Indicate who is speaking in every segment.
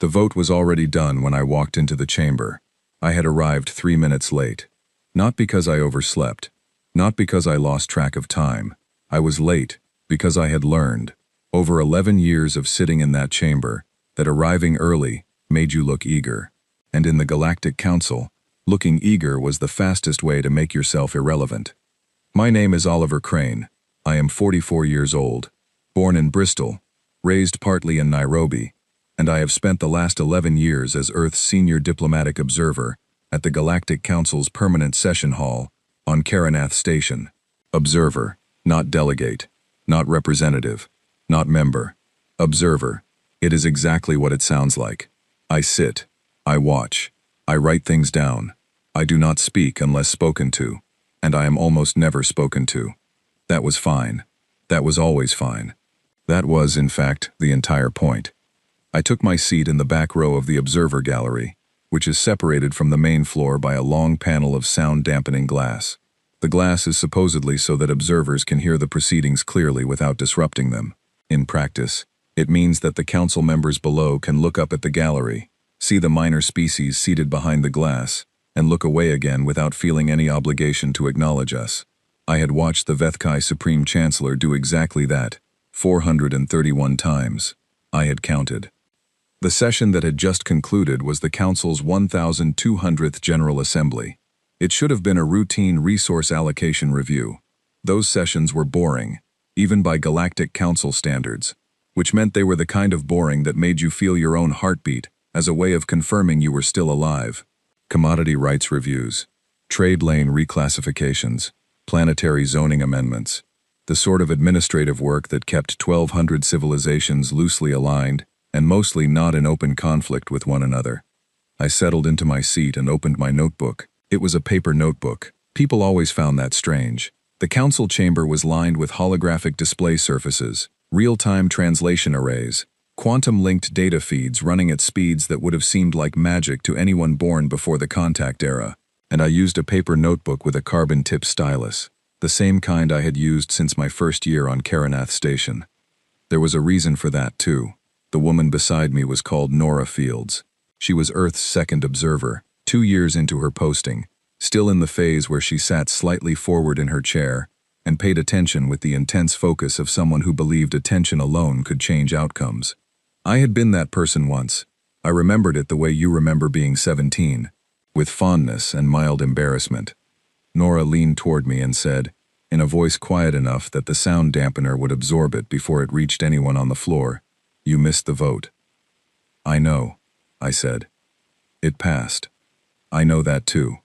Speaker 1: The vote was already done when I walked into the chamber. I had arrived 3 minutes late. Not because I overslept. Not because I lost track of time. I was late because I had learned, over 11 years of sitting in that chamber, that arriving early made you look eager. And in the Galactic Council, looking eager was the fastest way to make yourself irrelevant. My name is Oliver Crane. I am 44 years old, born in Bristol, raised partly in Nairobi, and I have spent the last 11 years as Earth's senior diplomatic observer at the Galactic Council's permanent session hall on Karanath Station. Observer, not delegate, not representative, not member. Observer. It is exactly what it sounds like. I sit, I watch, I write things down. I do not speak unless spoken to, and I am almost never spoken to. That was fine. That was always fine. That was, in fact, the entire point. I took my seat in the back row of the observer gallery, which is separated from the main floor by a long panel of sound-dampening glass. The glass is supposedly so that observers can hear the proceedings clearly without disrupting them. In practice, it means that the council members below can look up at the gallery, see the minor species seated behind the glass, and look away again without feeling any obligation to acknowledge us. I had watched the Vethkai Supreme Chancellor do exactly that, 431 times. I had counted. The session that had just concluded was the Council's 1,200th General Assembly. It should have been a routine resource allocation review. Those sessions were boring, even by Galactic Council standards, which meant they were the kind of boring that made you feel your own heartbeat as a way of confirming you were still alive. Commodity rights reviews, trade lane reclassifications, planetary zoning amendments, the sort of administrative work that kept 1,200 civilizations loosely aligned and mostly not in open conflict with one another. I settled into my seat and opened my notebook. It was a paper notebook. People always found that strange. The council chamber was lined with holographic display surfaces, real-time translation arrays, quantum-linked data feeds running at speeds that would have seemed like magic to anyone born before the contact era, and I used a paper notebook with a carbon-tip stylus, the same kind I had used since my first year on Karanath Station. There was a reason for that, too. The woman beside me was called Nora Fields. She was Earth's second observer, 2 years into her posting, still in the phase where she sat slightly forward in her chair and paid attention with the intense focus of someone who believed attention alone could change outcomes. I had been that person once. I remembered it the way you remember being 17, with fondness and mild embarrassment. Nora leaned toward me and said, in a voice quiet enough that the sound dampener would absorb it before it reached anyone on the floor, "You missed the vote." "I know," I said. "It passed. I know that too."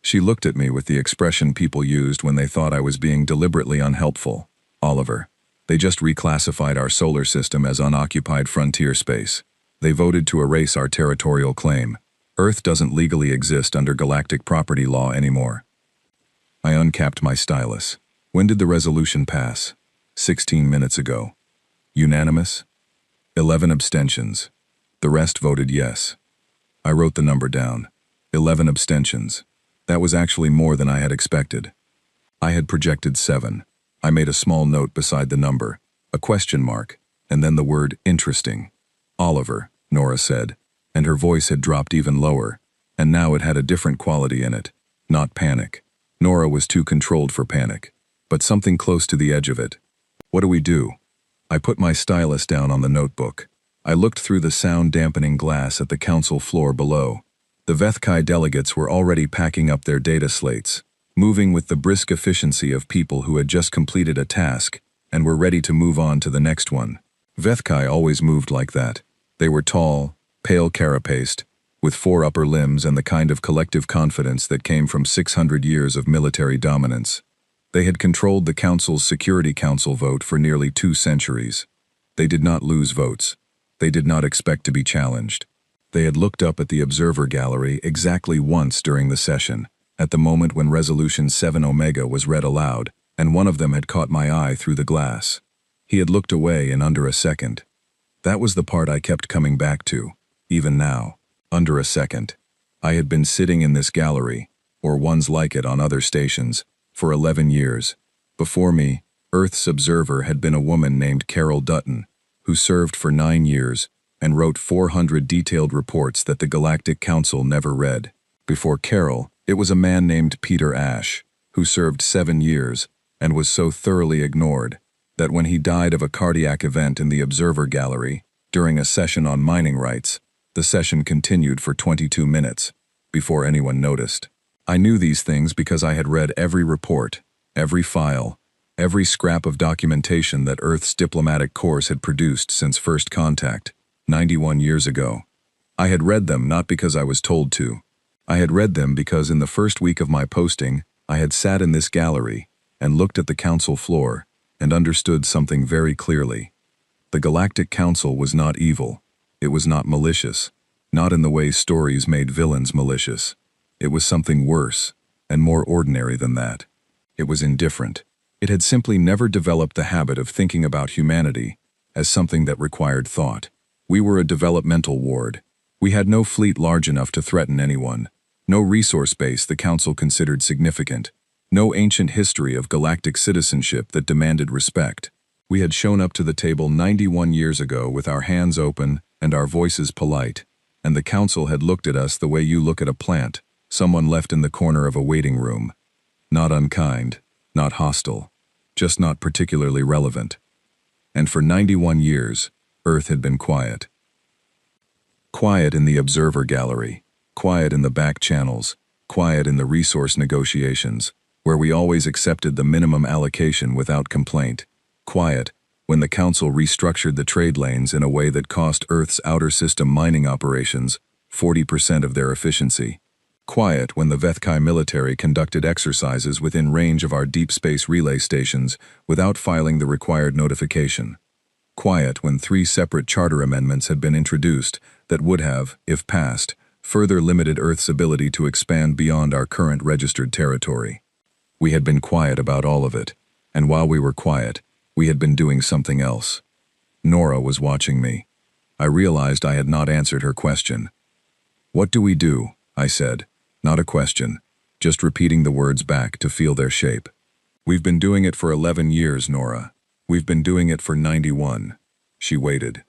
Speaker 1: She looked at me with the expression people used when they thought I was being deliberately unhelpful. "Oliver, they just reclassified our solar system as unoccupied frontier space. They voted to erase our territorial claim. Earth doesn't legally exist under galactic property law anymore." I uncapped my stylus. "When did the resolution pass?" 16 minutes ago. "Unanimous?" 11 abstentions. The rest voted yes. I wrote the number down. 11 abstentions. That was actually more than I had expected. I had projected 7. I made a small note beside the number, a question mark, and then the word interesting. "Oliver," Nora said, and her voice had dropped even lower, and now it had a different quality in it, not panic. Nora was too controlled for panic, but something close to the edge of it. "What do we do?" I put my stylus down on the notebook. I looked through the sound-dampening glass at the council floor below. The Vethkai delegates were already packing up their data slates, moving with the brisk efficiency of people who had just completed a task and were ready to move on to the next one. Vethkai always moved like that. They were tall, pale carapaced, with 4 upper limbs and the kind of collective confidence that came from 600 years of military dominance. They had controlled the Council's Security Council vote for nearly 2 centuries. They did not lose votes. They did not expect to be challenged. They had looked up at the observer gallery exactly once during the session, at the moment when Resolution 7 Omega was read aloud, and one of them had caught my eye through the glass. He had looked away in under a second. That was the part I kept coming back to, even now. Under a second. I had been sitting in this gallery, or ones like it on other stations, for 11 years. Before me, Earth's observer had been a woman named Carol Dutton, who served for 9 years and wrote 400 detailed reports that the Galactic Council never read. Before Carol, it was a man named Peter Ash, who served 7 years and was so thoroughly ignored that when he died of a cardiac event in the observer gallery during a session on mining rights, the session continued for 22 minutes before anyone noticed. I knew these things because I had read every report, every file, every scrap of documentation that Earth's diplomatic corps had produced since first contact, 91 years ago. I had read them not because I was told to. I had read them because in the first week of my posting, I had sat in this gallery and looked at the council floor and understood something very clearly. The Galactic Council was not evil. It was not malicious, not in the way stories made villains malicious. It was something worse and more ordinary than that. It was indifferent. It had simply never developed the habit of thinking about humanity as something that required thought. We were a developmental ward. We had no fleet large enough to threaten anyone, no resource base the Council considered significant, no ancient history of galactic citizenship that demanded respect. We had shown up to the table 91 years ago with our hands open and our voices polite, and the Council had looked at us the way you look at a plant, someone left in the corner of a waiting room. Not unkind, not hostile, just not particularly relevant. And for 91 years, Earth had been quiet. Quiet in the observer gallery, quiet in the back channels, quiet in the resource negotiations, where we always accepted the minimum allocation without complaint. Quiet when the Council restructured the trade lanes in a way that cost Earth's outer system mining operations 40% of their efficiency. Quiet when the Vethkai military conducted exercises within range of our deep space relay stations without filing the required notification. Quiet when 3 separate charter amendments had been introduced that would have, if passed, further limited Earth's ability to expand beyond our current registered territory. We had been quiet about all of it, and while we were quiet, we had been doing something else. Nora was watching me. I realized I had not answered her question. "What do we do?" I said. Not a question, just repeating the words back to feel their shape. "We've been doing it for 11 years, Nora. We've been doing it for 91. She waited.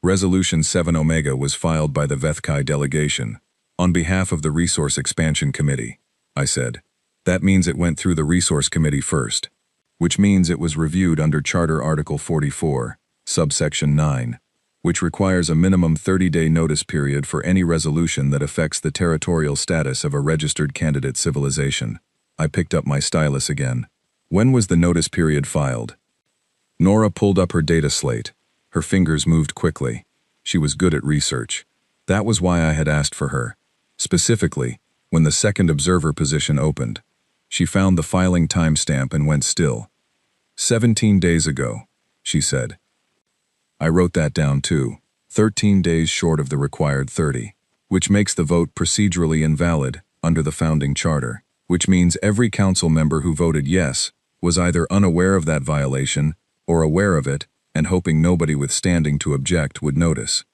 Speaker 1: Resolution 7 Omega was filed by the Vethkai delegation, on behalf of the Resource Expansion Committee, I said. That means it went through the Resource Committee first, which means it was reviewed under Charter Article 44, subsection 9, which requires a minimum 30-day notice period for any resolution that affects the territorial status of a registered candidate civilization. I picked up my stylus again. When was the notice period filed? Nora pulled up her data slate. Her fingers moved quickly. She was good at research. That was why I had asked for her. Specifically, when the second observer position opened. She found the filing timestamp and went still. 17 days ago, she said. I wrote that down too. 13 days short of the required 30, which makes the vote procedurally invalid under the founding charter, which means every council member who voted yes was either unaware of that violation or aware of it and hoping nobody with standing to object would notice.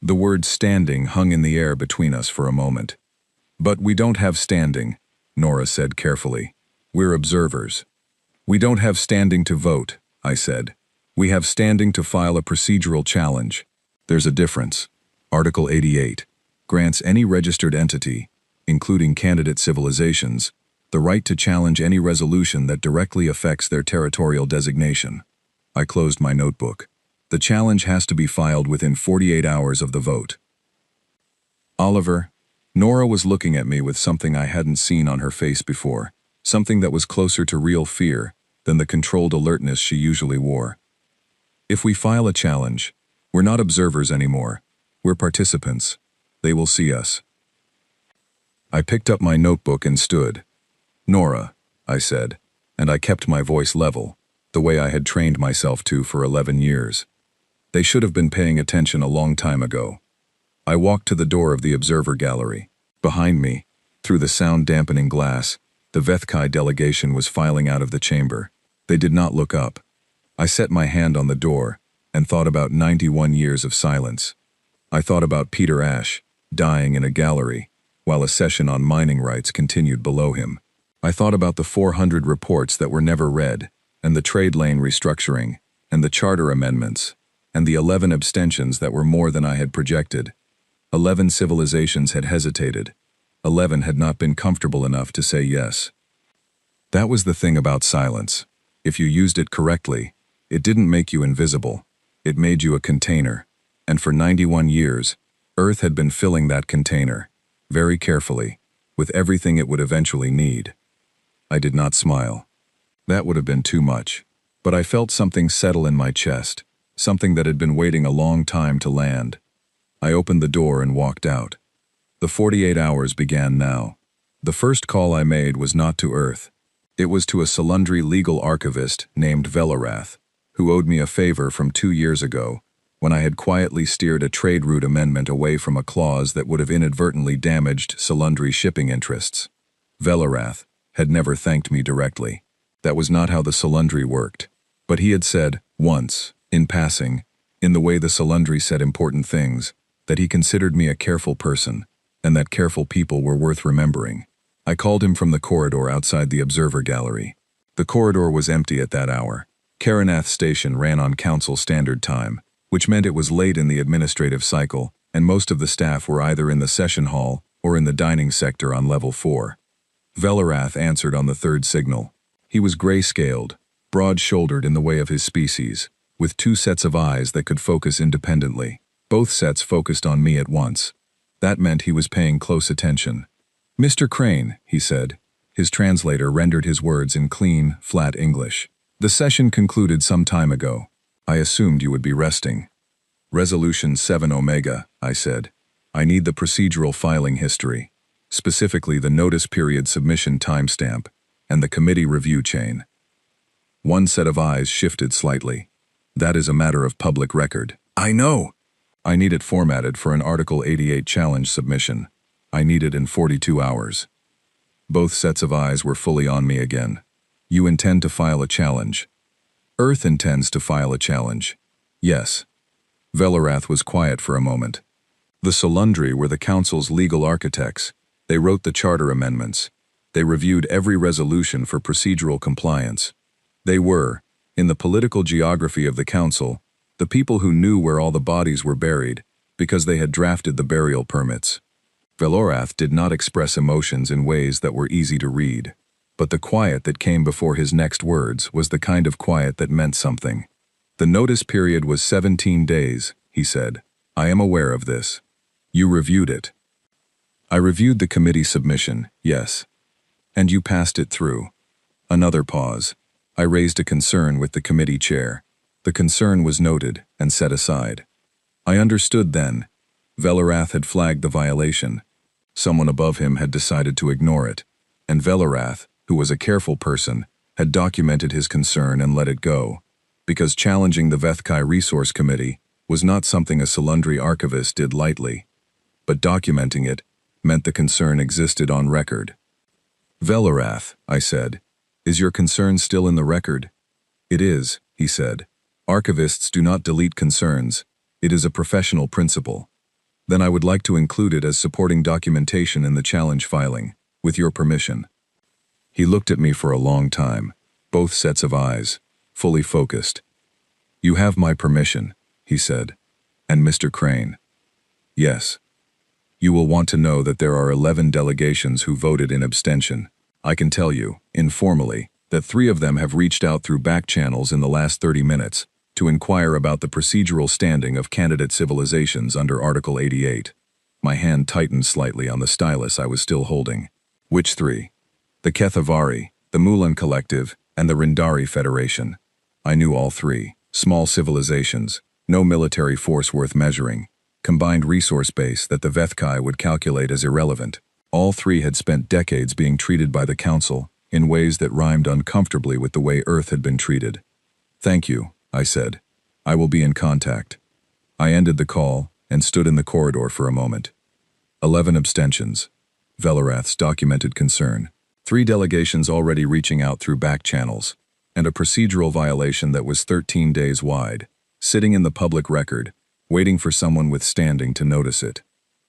Speaker 1: The word standing hung in the air between us for a moment. But we don't have standing, Nora said carefully. We're observers. We don't have standing to vote, I said. We have standing to file a procedural challenge. There's a difference. Article 88 grants any registered entity, including candidate civilizations, the right to challenge any resolution that directly affects their territorial designation. I closed my notebook. The challenge has to be filed within 48 hours of the vote. Oliver, Nora was looking at me with something I hadn't seen on her face before, something that was closer to real fear than the controlled alertness she usually wore. If we file a challenge, we're not observers anymore. We're participants. They will see us. I picked up my notebook and stood. Nora, I said, and I kept my voice level, the way I had trained myself to for 11 years. They should have been paying attention a long time ago. I walked to the door of the observer gallery. Behind me, through the sound-dampening glass, the Vethkai delegation was filing out of the chamber. They did not look up. I set my hand on the door and thought about 91 years of silence. I thought about Peter Ash, dying in a gallery, while a session on mining rights continued below him. I thought about the 400 reports that were never read, and the trade lane restructuring, and the charter amendments, and the 11 abstentions that were more than I had projected. 11 civilizations had hesitated. 11 had not been comfortable enough to say yes. That was the thing about silence. If you used it correctly, it didn't make you invisible. It made you a container. And for 91 years, Earth had been filling that container, very carefully, with everything it would eventually need. I did not smile. That would have been too much. But I felt something settle in my chest, something that had been waiting a long time to land. I opened the door and walked out. The 48 hours began now. The first call I made was not to Earth. It was to a Salundri legal archivist named Velorath, who owed me a favor from 2 years ago, when I had quietly steered a trade route amendment away from a clause that would have inadvertently damaged Salundri shipping interests. Velorath had never thanked me directly. That was not how the Salundri worked. But he had said, once, in passing, in the way the Salundri said important things, that he considered me a careful person, and that careful people were worth remembering. I called him from the corridor outside the observer gallery. The corridor was empty at that hour. Karanath Station ran on Council Standard Time, which meant it was late in the administrative cycle, and most of the staff were either in the session hall or in the dining sector on level 4. Velorath answered on the third signal. He was gray-scaled, broad-shouldered in the way of his species, with 2 sets of eyes that could focus independently. Both sets focused on me at once. That meant he was paying close attention. "Mr. Crane," he said. His translator rendered his words in clean, flat English. "The session concluded some time ago. I assumed you would be resting." "Resolution 7 Omega," I said. "I need the procedural filing history, specifically the notice period submission timestamp and the committee review chain." One set of eyes shifted slightly. "That is a matter of public record." "I know." "I need it formatted for an Article 88 challenge submission. I need it in 42 hours. Both sets of eyes were fully on me again. "You intend to file a challenge?" "Earth intends to file a challenge." "Yes." Velorath was quiet for a moment. The Salundri were the Council's legal architects. They wrote the charter amendments. They reviewed every resolution for procedural compliance. They were, in the political geography of the Council, the people who knew where all the bodies were buried, because they had drafted the burial permits. Velorath did not express emotions in ways that were easy to read, but the quiet that came before his next words was the kind of quiet that meant something. "The notice period was 17 days, he said. "I am aware of this. You reviewed it." "I reviewed the committee submission, yes." "And you passed it through." Another pause. I raised a concern with the committee chair. The concern was noted and set aside. I understood then. Velorath had flagged the violation. Someone above him had decided to ignore it, and Velorath, who was a careful person, had documented his concern and let it go, because challenging the Vethkai Resource Committee was not something a Salundri archivist did lightly. But documenting it meant the concern existed on record. "Velorath," I said, "is your concern still in the record?" "It is," he said. "Archivists do not delete concerns. It is a professional principle." "Then I would like to include it as supporting documentation in the challenge filing, with your permission." He looked at me for a long time, both sets of eyes, fully focused. "You have my permission," he said. "And Mr. Crane?" "Yes." "You will want to know that there are 11 delegations who voted in abstention. I can tell you, informally, that 3 of them have reached out through back channels in the last 30 minutes to inquire about the procedural standing of candidate civilizations under Article 88. My hand tightened slightly on the stylus I was still holding. "Which 3? "The Kethavari, the Mulan Collective, and the Rindari Federation." I knew all 3. Small civilizations, no military force worth measuring, combined resource base that the Vethkai would calculate as irrelevant. All 3 had spent decades being treated by the Council in ways that rhymed uncomfortably with the way Earth had been treated. "Thank you," I said. "I will be in contact." I ended the call and stood in the corridor for a moment. 11 abstentions. Velorath's documented concern. 3 delegations already reaching out through back channels, and a procedural violation that was 13 days wide, sitting in the public record, waiting for someone with standing to notice it.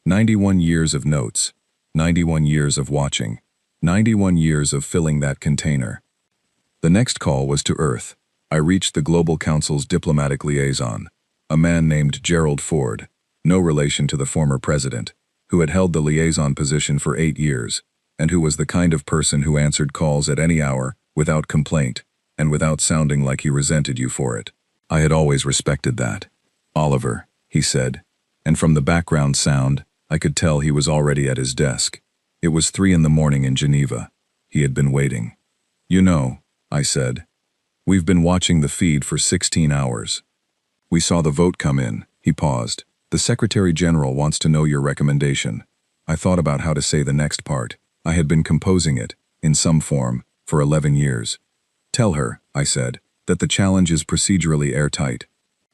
Speaker 1: 91 years of notes, 91 years of watching, 91 years of filling that container. The next call was to Earth. I reached the Global Council's diplomatic liaison. A man named Gerald Ford, no relation to the former president, who had held the liaison position for 8 years, and who was the kind of person who answered calls at any hour, without complaint, and without sounding like he resented you for it. I had always respected that. "Oliver," he said, and from the background sound, I could tell he was already at his desk. It was 3 in the morning in Geneva. He had been waiting. "You know," I said, "we've been watching the feed for 16 hours. We saw the vote come in." He paused. "The Secretary General wants to know your recommendation." I thought about how to say the next part. I had been composing it, in some form, for 11 years. "Tell her," I said, "that the challenge is procedurally airtight.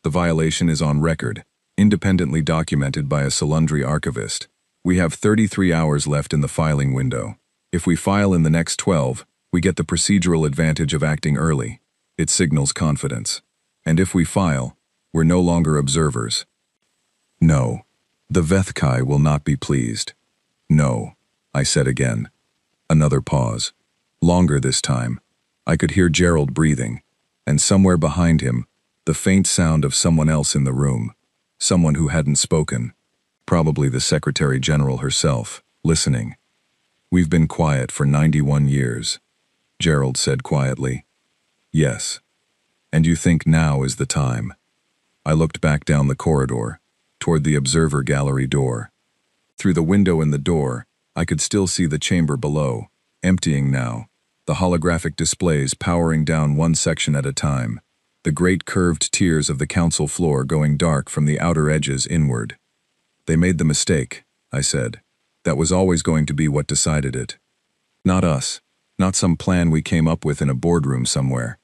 Speaker 1: The violation is on record, independently documented by a Salundri archivist. We have 33 hours left in the filing window. If we file in the next 12, we get the procedural advantage of acting early. It signals confidence. And if we file, we're no longer observers." "No, the Vethkai will not be pleased." "No," I said again. Another pause. Longer this time. I could hear Gerald breathing, and somewhere behind him, the faint sound of someone else in the room, someone who hadn't spoken, probably the Secretary General herself, listening. "We've been quiet for 91 years, Gerald said quietly. "Yes. And you think now is the time?" I looked back down the corridor, toward the observer gallery door. Through the window in the door, I could still see the chamber below, emptying now, the holographic displays powering down one section at a time, the great curved tiers of the council floor going dark from the outer edges inward. "They made the mistake," I said. "That was always going to be what decided it. Not us, not some plan we came up with in a boardroom somewhere.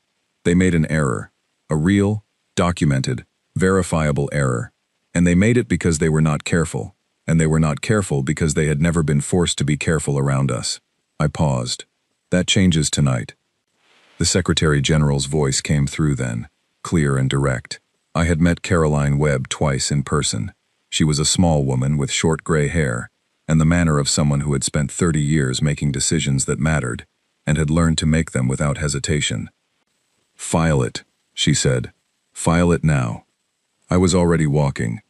Speaker 1: They made an error, a real, documented, verifiable error. And they made it because they were not careful, and they were not careful because they had never been forced to be careful around us." I paused. "That changes tonight." The Secretary General's voice came through then, clear and direct. I had met Caroline Webb twice in person. She was a small woman with short gray hair, and the manner of someone who had spent 30 years making decisions that mattered, and had learned to make them without hesitation. "File it," she said. "File it now." I was already walking.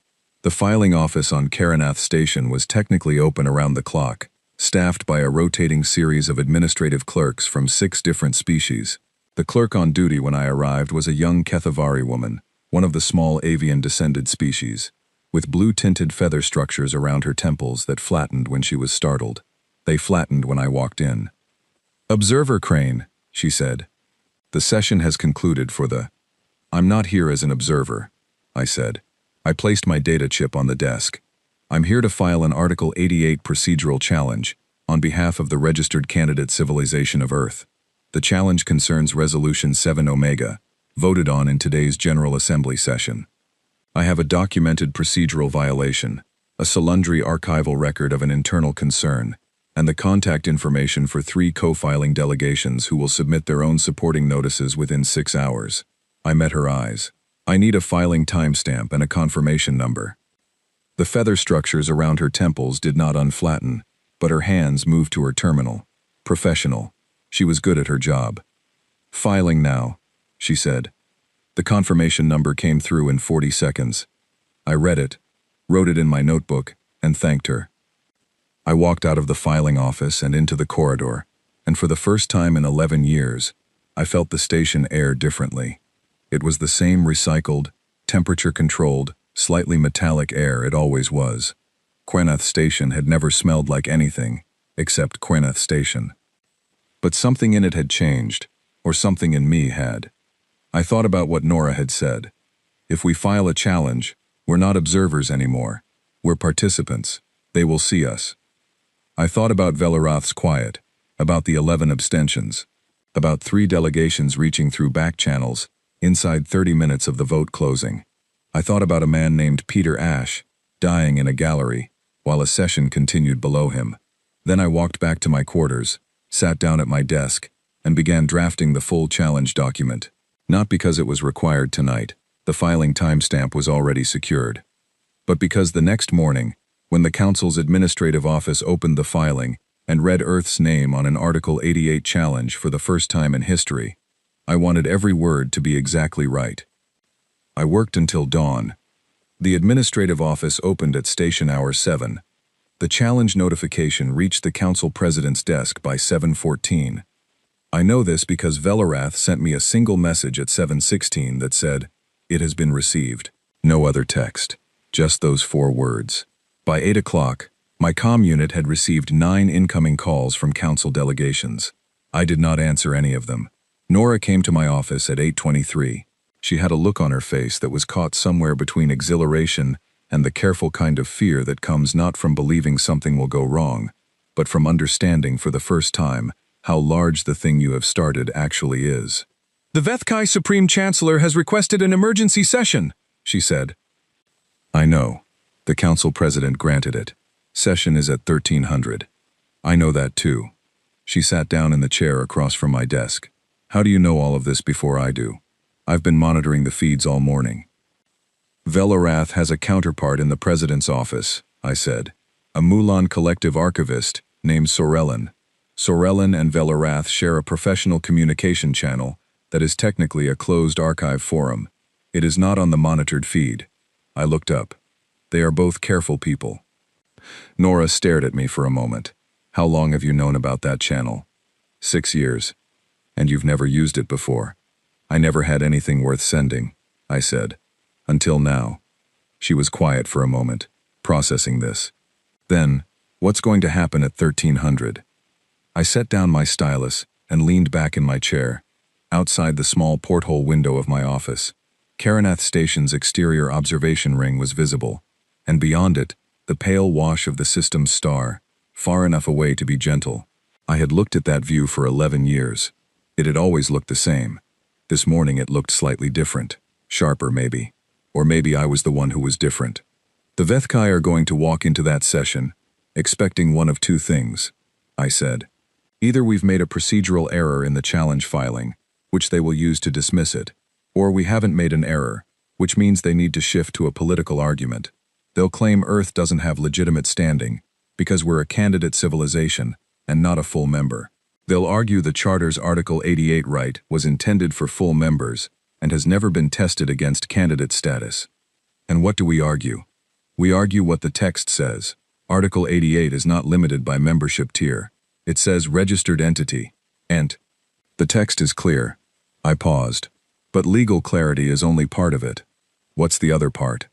Speaker 1: The filing office on Karanath Station was technically open around the clock, staffed by a rotating series of administrative clerks from 6 different species. The clerk on duty when I arrived was a young Kethavari woman, one of the small avian-descended species, with blue-tinted feather structures around her temples that flattened when she was startled. They flattened when I walked in. "Observer Crane," she said. "The session has concluded for the—" "I'm not here as an observer," I said. I placed my data chip on the desk. "I'm here to file an Article 88 procedural challenge on behalf of the registered candidate Civilization of Earth. The challenge concerns Resolution 7 Omega, voted on in today's General Assembly session. I have a documented procedural violation, a Salundri archival record of an internal concern, and the contact information for 3 co-filing delegations who will submit their own supporting notices within 6 hours." I met her eyes. "I need a filing timestamp and a confirmation number." The feather structures around her temples did not unflatten, but her hands moved to her terminal. Professional. She was good at her job. "Filing now," she said. The confirmation number came through in 40 seconds. I read it, wrote it in my notebook, and thanked her. I walked out of the filing office and into the corridor, and for the first time in 11 years, I felt the station air differently. It was the same recycled, temperature-controlled, slightly metallic air it always was. Karanath Station had never smelled like anything, except Karanath Station. But something in it had changed, or something in me had. I thought about what Nora had said. If we file a challenge, we're not observers anymore. We're participants. They will see us. I thought about Velaroth's quiet, about the 11 abstentions, about 3 delegations reaching through back channels, inside 30 minutes of the vote closing. I thought about a man named Peter Ash, dying in a gallery, while a session continued below him. Then I walked back to my quarters, sat down at my desk, and began drafting the full challenge document. Not because it was required tonight, the filing timestamp was already secured, but because the next morning, when the Council's administrative office opened the filing and read Earth's name on an Article 88 challenge for the first time in history, I wanted every word to be exactly right. I worked until dawn, The administrative office opened at station hour 7. The challenge notification reached the council president's desk by 7:14. I know this because Velarath sent me a single message at 7:16 that said, "It has been received." No other text. Just those 4 words. By 8 o'clock, my comm unit had received 9 incoming calls from council delegations. I did not answer any of them. Nora came to my office at 8:23. She had a look on her face that was caught somewhere between exhilaration and the careful kind of fear that comes not from believing something will go wrong, but from understanding for the first time how large the thing you have started actually is. "The Vethkai Supreme Chancellor has requested an emergency session," she said. I know. The council president granted it. Session is at 1300. I know that too. She sat down in the chair across from my desk. How do you know all of this before I do? I've been monitoring the feeds all morning. Velarath has a counterpart in the president's office, I said. A Mulan collective archivist named Sorellen. Sorellen and Velarath share a professional communication channel that is technically a closed archive forum. It is not on the monitored feed. I looked up. They are both careful people. Nora stared at me for a moment. How long have you known about that channel? 6 years. And you've never used it before. I never had anything worth sending, I said. Until now. She was quiet for a moment, processing this. Then, what's going to happen at 1300? I set down my stylus and leaned back in my chair. Outside the small porthole window of my office, Karanath Station's exterior observation ring was visible, and beyond it, the pale wash of the system's star, far enough away to be gentle. I had looked at that view for 11 years. It had always looked the same. This morning it looked slightly different, sharper maybe. Or maybe I was the one who was different. The Vethkai are going to walk into that session, expecting one of 2 things, I said. Either we've made a procedural error in the challenge filing, which they will use to dismiss it, or we haven't made an error, which means they need to shift to a political argument. They'll claim Earth doesn't have legitimate standing, because we're a candidate civilization, and not a full member. They'll argue the Charter's Article 88 right was intended for full members, and has never been tested against candidate status. And what do we argue? We argue what the text says. Article 88 is not limited by membership tier. It says registered entity, ent. The text is clear. I paused. But legal clarity is only part of it. What's the other part?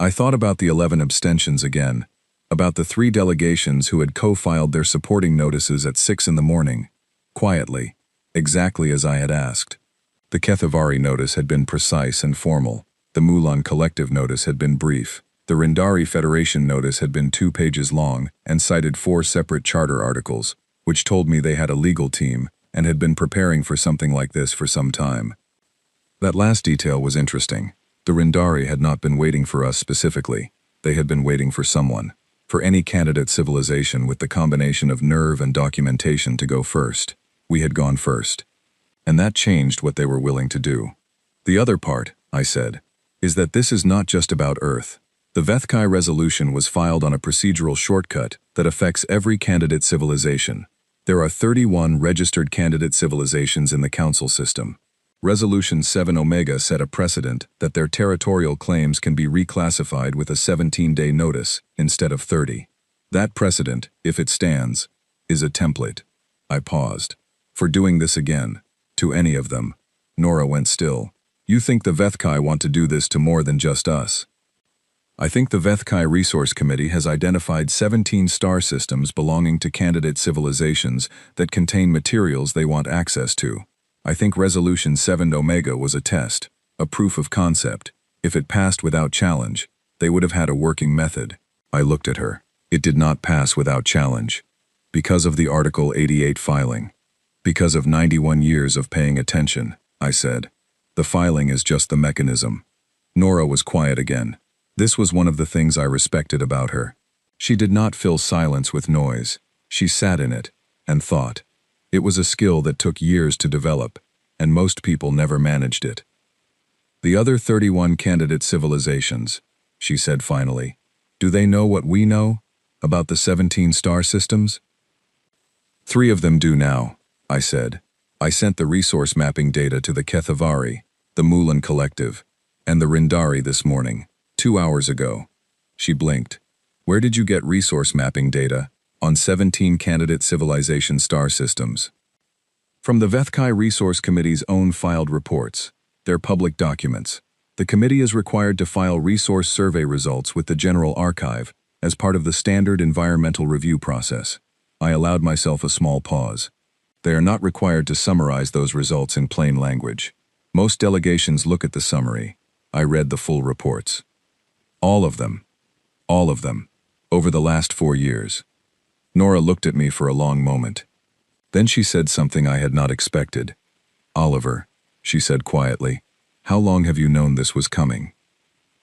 Speaker 1: I thought about the 11 abstentions again, about the 3 delegations who had co-filed their supporting notices at 6 in the morning, quietly, exactly as I had asked. The Kethavari notice had been precise and formal. The Mulan collective notice had been brief. The Rindari Federation notice had been 2 pages long and cited 4 separate charter articles, which told me they had a legal team and had been preparing for something like this for some time. That last detail was interesting. The Rindari had not been waiting for us specifically. They had been waiting for someone. For any candidate civilization with the combination of nerve and documentation to go first. We had gone first. And that changed what they were willing to do. The other part, I said, is that this is not just about Earth. The Vethkai resolution was filed on a procedural shortcut that affects every candidate civilization. There are 31 registered candidate civilizations in the council system. Resolution 7 Omega set a precedent that their territorial claims can be reclassified with a 17-day notice instead of 30. That precedent, if it stands, is a template. I paused. For doing this again, to any of them. Nora went still. You think the Vethkai want to do this to more than just us? I think the Vethkai Resource Committee has identified 17 star systems belonging to candidate civilizations that contain materials they want access to. I think Resolution 7 Omega was a test, a proof of concept. If it passed without challenge, they would have had a working method. I looked at her. It did not pass without challenge. Because of the Article 88 filing. Because of 91 years of paying attention, I said. The filing is just the mechanism. Nora was quiet again. This was one of the things I respected about her. She did not fill silence with noise. She sat in it and thought. It was a skill that took years to develop, and most people never managed it. The other 31 candidate civilizations, she said finally, do they know what we know about the 17 star systems? 3 of them do now, I said. I sent the resource mapping data to the Kethavari, the Mulan Collective, and the Rindari this morning. 2 hours ago. She blinked. Where did you get resource mapping data on 17 candidate civilization star systems? From the Vethkai Resource Committee's own filed reports. They're public documents. The committee is required to file resource survey results with the General Archive as part of the standard environmental review process. I allowed myself a small pause. They are not required to summarize those results in plain language. Most delegations look at the summary. I read the full reports. All of them. All of them. Over the last 4 years. Nora looked at me for a long moment. Then she said something I had not expected. "Oliver," she said quietly, "how long have you known this was coming?"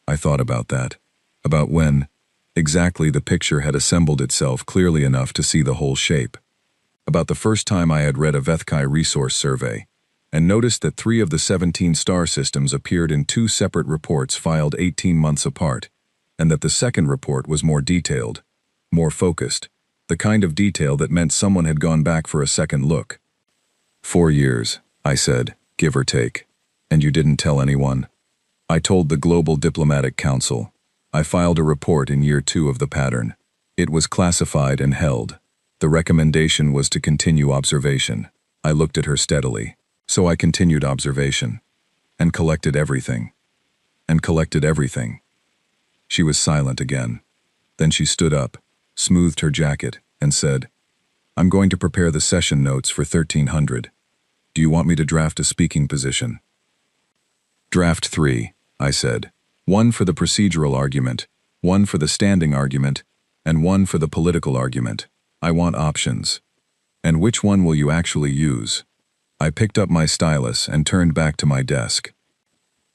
Speaker 1: I thought about that. About when exactly the picture had assembled itself clearly enough to see the whole shape. About the first time I had read a Vethkai resource survey, and noticed that 3 of the 17 star systems appeared in 2 separate reports filed 18 months apart, and that the second report was more detailed, more focused, the kind of detail that meant someone had gone back for a second look. 4 years, I said, give or take. And you didn't tell anyone? I told the Global Diplomatic Council. I filed a report in year 2 of the pattern. It was classified and held. The recommendation was to continue observation. I looked at her steadily. So I continued observation. And collected everything. And collected everything. She was silent again. Then she stood up, smoothed her jacket, and said, "I'm going to prepare the session notes for 1300. Do you want me to draft a speaking position?" "Draft 3, I said. 1 for the procedural argument, 1 for the standing argument, and 1 for the political argument. I want options. And which one will you actually use?" I picked up my stylus and turned back to my desk.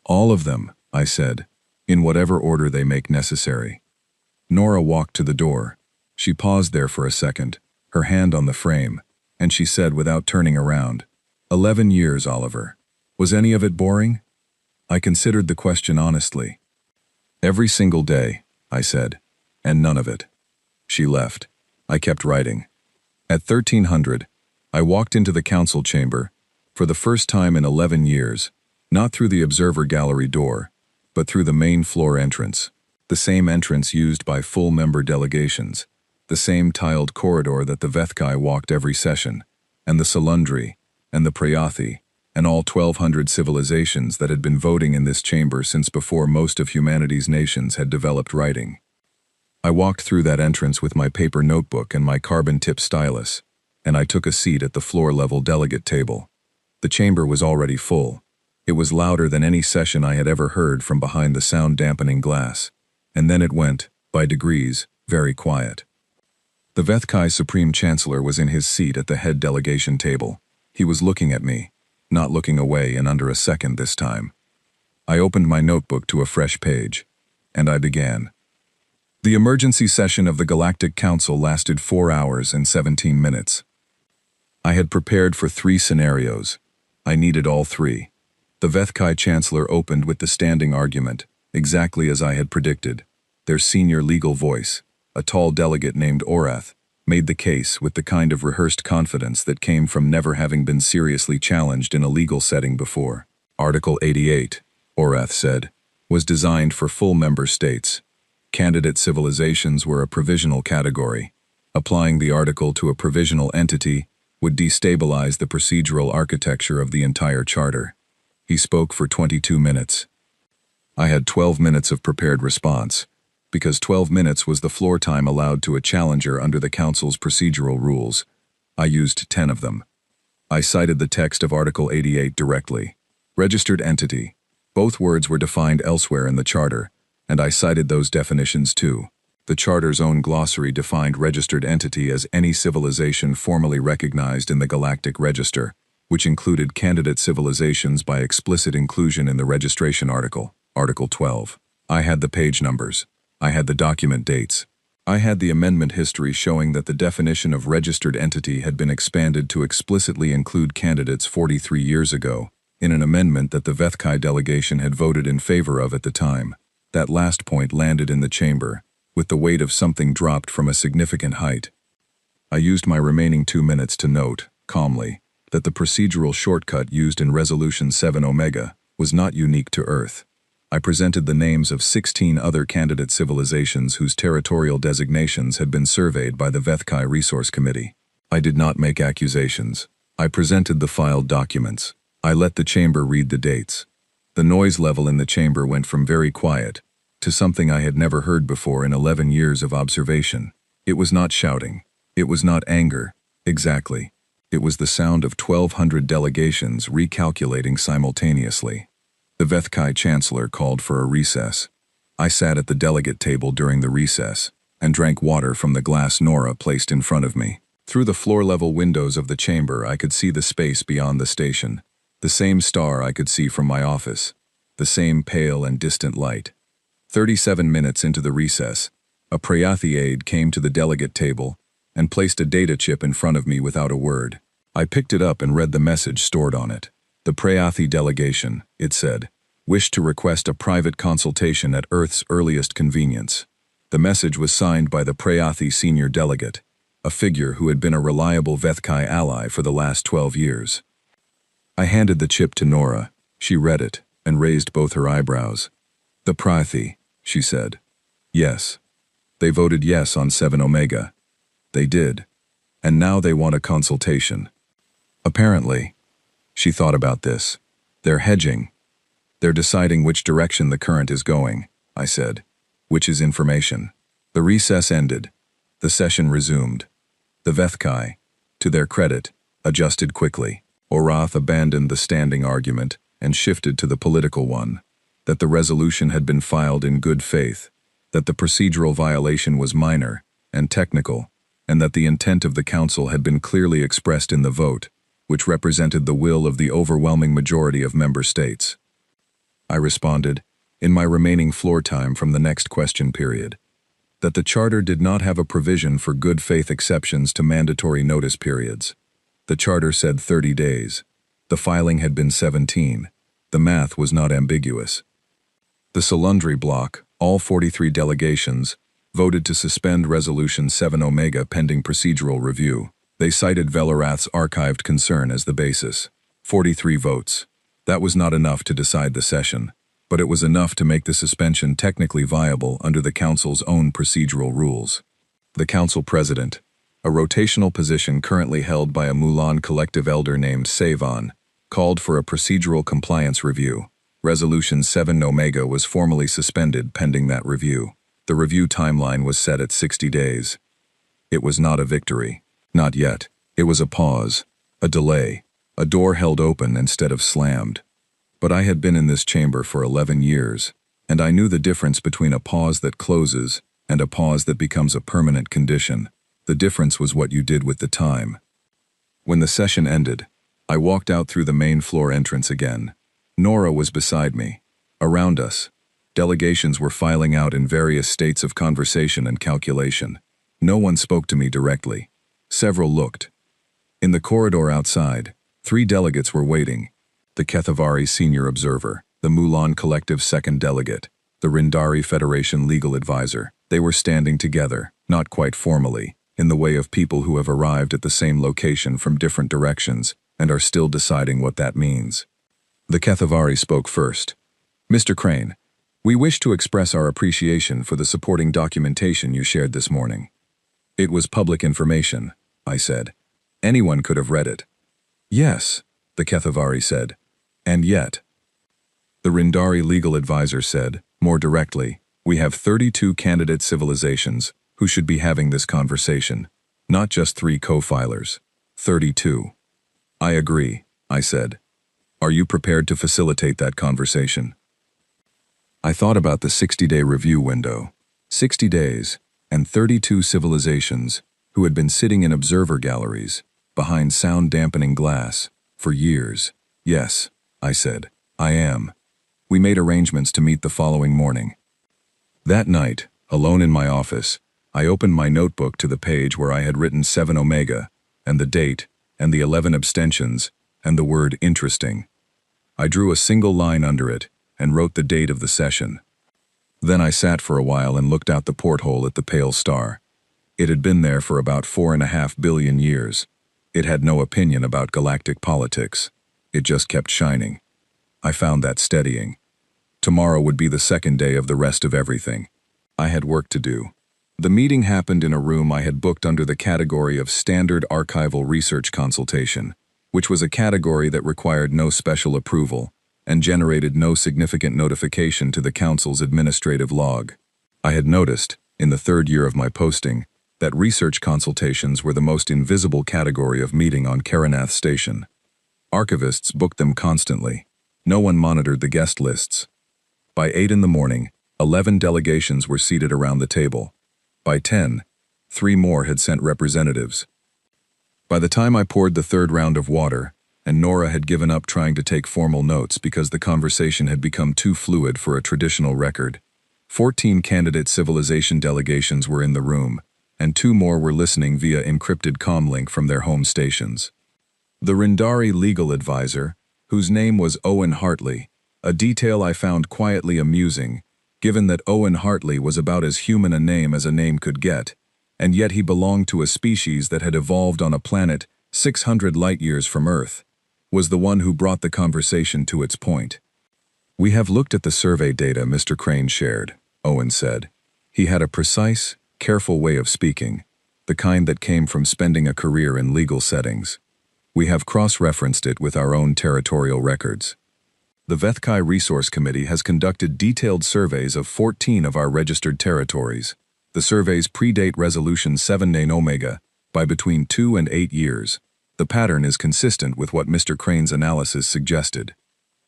Speaker 1: "All of them," I said, "in whatever order they make necessary." Nora walked to the door. She paused there for a second, her hand on the frame, and she said without turning around, 11 years, Oliver. Was any of it boring?" I considered the question honestly. "Every single day," I said, "and none of it." She left. I kept writing. At 1300, I walked into the council chamber, for the first time in 11 years, not through the observer gallery door, but through the main floor entrance, the same entrance used by full member delegations, the same tiled corridor that the Vethkai walked every session, and the Salundri, and the Prayathi, and all 1200 civilizations that had been voting in this chamber since before most of humanity's nations had developed writing. I walked through that entrance with my paper notebook and my carbon-tip stylus, and I took a seat at the floor-level delegate table. The chamber was already full. It was louder than any session I had ever heard from behind the sound-dampening glass, and then it went, by degrees, very quiet. The Vethkai Supreme Chancellor was in his seat at the head delegation table. He was looking at me, not looking away in under a second this time. I opened my notebook to a fresh page, and I began. The emergency session of the Galactic Council lasted 4 hours and 17 minutes. I had prepared for 3 scenarios. I needed all 3. The Vethkai Chancellor opened with the standing argument, exactly as I had predicted. Their senior legal voice, a tall delegate named Orath, made the case with the kind of rehearsed confidence that came from never having been seriously challenged in a legal setting before. Article 88, Orath said, was designed for full member states. Candidate civilizations were a provisional category. Applying the article to a provisional entity would destabilize the procedural architecture of the entire charter. He spoke for 22 minutes. I had 12 minutes of prepared response, because 12 minutes was the floor time allowed to a challenger under the Council's procedural rules. I used 10 of them. I cited the text of Article 88 directly. Registered entity. Both words were defined elsewhere in the Charter, and I cited those definitions too. The Charter's own glossary defined registered entity as any civilization formally recognized in the Galactic Register, which included candidate civilizations by explicit inclusion in the registration article, Article 12. I had the page numbers. I had the document dates. I had the amendment history showing that the definition of registered entity had been expanded to explicitly include candidates 43 years ago, in an amendment that the Vethkai delegation had voted in favor of at the time. That last point landed in the chamber, with the weight of something dropped from a significant height. I used my remaining 2 minutes to note, calmly, that the procedural shortcut used in Resolution 7 Omega was not unique to Earth. I presented the names of 16 other candidate civilizations whose territorial designations had been surveyed by the HFY Resource Committee. I did not make accusations. I presented the filed documents. I let the chamber read the dates. The noise level in the chamber went from very quiet to something I had never heard before in 11 years of observation. It was not shouting. It was not anger. Exactly. It was the sound of 1,200 delegations recalculating simultaneously. The HFY chancellor called for a recess. I sat at the delegate table during the recess and drank water from the glass Nora placed in front of me. Through the floor-level windows of the chamber, I could see the space beyond the station. The same star I could see from my office. The same pale and distant light. 37 minutes into the recess, a Prayathi aide came to the delegate table and placed a data chip in front of me without a word. I picked it up and read the message stored on it. The Prayathi delegation, it said, wished to request a private consultation at Earth's earliest convenience. The message was signed by the Prayathi senior delegate, a figure who had been a reliable HFY ally for the last 12 years. I handed the chip to Nora. She read it and raised both her eyebrows. The Prayathi, she said. Yes. They voted yes on 7 Omega. They did. And now they want a consultation. Apparently. She thought about this. They're hedging. They're deciding which direction the current is going, I said. Which is information. The recess ended. The session resumed. The HFY, to their credit, adjusted quickly. Orath abandoned the standing argument and shifted to the political one, that the resolution had been filed in good faith, that the procedural violation was minor and technical, and that the intent of the council had been clearly expressed in the vote, which represented the will of the overwhelming majority of member states. I responded, in my remaining floor time from the next question period, that the Charter did not have a provision for good faith exceptions to mandatory notice periods. The Charter said 30 days. The filing had been 17. The math was not ambiguous. The Salundri bloc, all 43 delegations, voted to suspend Resolution 7 Omega pending procedural review. They cited Velarath's archived concern as the basis. 43 votes. That was not enough to decide the session, but it was enough to make the suspension technically viable under the Council's own procedural rules. The Council President, a rotational position currently held by a Mulan collective elder named Savan, called for a procedural compliance review. Resolution 7 Omega was formally suspended pending that review. The review timeline was set at 60 days. It was not a victory. Not yet. It was a pause, a delay, a door held open instead of slammed. But I had been in this chamber for 11 years, and I knew the difference between a pause that closes and a pause that becomes a permanent condition. The difference was what you did with the time. When the session ended, I walked out through the main floor entrance again. Nora was beside me. Around us, delegations were filing out in various states of conversation and calculation. No one spoke to me directly. Several looked. In the corridor outside, 3 delegates were waiting. The Kethavari senior observer, the Mulan collective second delegate, the Rindari Federation legal advisor. They were standing together, not quite formally, in the way of people who have arrived at the same location from different directions and are still deciding what that means. The Kethavari spoke first. Mr. Crane, we wish to express our appreciation for the supporting documentation you shared this morning. It was public information, I said. Anyone could have read it. Yes, the Kethavari said. And yet. The Rindari legal advisor said, more directly, we have 32 candidate civilizations who should be having this conversation, not just 3 co-filers. 32. I agree, I said. Are you prepared to facilitate that conversation? I thought about the 60-day review window. 60 days, and 32 civilizations who had been sitting in observer galleries, behind sound-dampening glass, for years. Yes, I said, I am. We made arrangements to meet the following morning. That night, alone in my office, I opened my notebook to the page where I had written 7 Omega, and the date, and the 11 abstentions, and the word interesting. I drew a single line under it and wrote the date of the session. Then I sat for a while and looked out the porthole at the pale star. It had been there for about 4.5 billion years. It had no opinion about galactic politics. It just kept shining. I found that steadying. Tomorrow would be the second day of the rest of everything. I had work to do. The meeting happened in a room I had booked under the category of Standard Archival Research Consultation, which was a category that required no special approval and generated no significant notification to the Council's administrative log. I had noticed, in the third year of my posting, that research consultations were the most invisible category of meeting on Karanath Station. Archivists booked them constantly. No one monitored the guest lists. By 8 in the morning, 11 delegations were seated around the table. By 10, 3 more had sent representatives. By the time I poured the third round of water, and Nora had given up trying to take formal notes because the conversation had become too fluid for a traditional record, 14 candidate civilization delegations were in the room, and 2 more were listening via encrypted comlink from their home stations. The Rindari legal advisor, whose name was Owen Hartley, a detail I found quietly amusing, given that Owen Hartley was about as human a name as a name could get, and yet he belonged to a species that had evolved on a planet 600 light-years from Earth, was the one who brought the conversation to its point. "We have looked at the survey data Mr. Crane shared," Owen said. He had a precise, careful way of speaking, the kind that came from spending a career in legal settings. "We have cross-referenced it with our own territorial records. The HFY Resource Committee has conducted detailed surveys of 14 of our registered territories. The surveys predate Resolution 7 Omega by between 2 and 8 years. The pattern is consistent with what Mr. Crane's analysis suggested."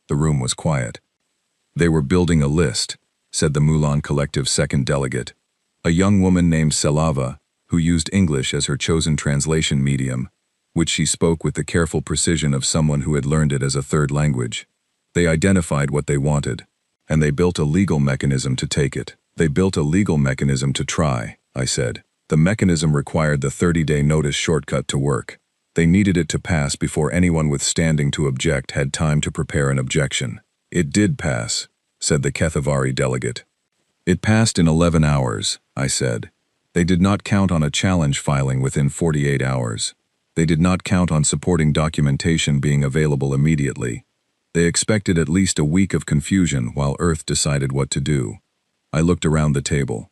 Speaker 1: The room was quiet. "They were building a list," said the Mulan Collective's second delegate, a young woman named Selava, who used English as her chosen translation medium, which she spoke with the careful precision of someone who had learned it as a third language. "They identified what they wanted, and they built a legal mechanism to take it. They built a legal mechanism to try," I said. "The mechanism required the 30-day notice shortcut to work. They needed it to pass before anyone with standing to object had time to prepare an objection. It did pass," said the Kethavari delegate. "It passed in 11 hours, I said. "They did not count on a challenge filing within 48 hours. They did not count on supporting documentation being available immediately. They expected at least a week of confusion while Earth decided what to do." I looked around the table.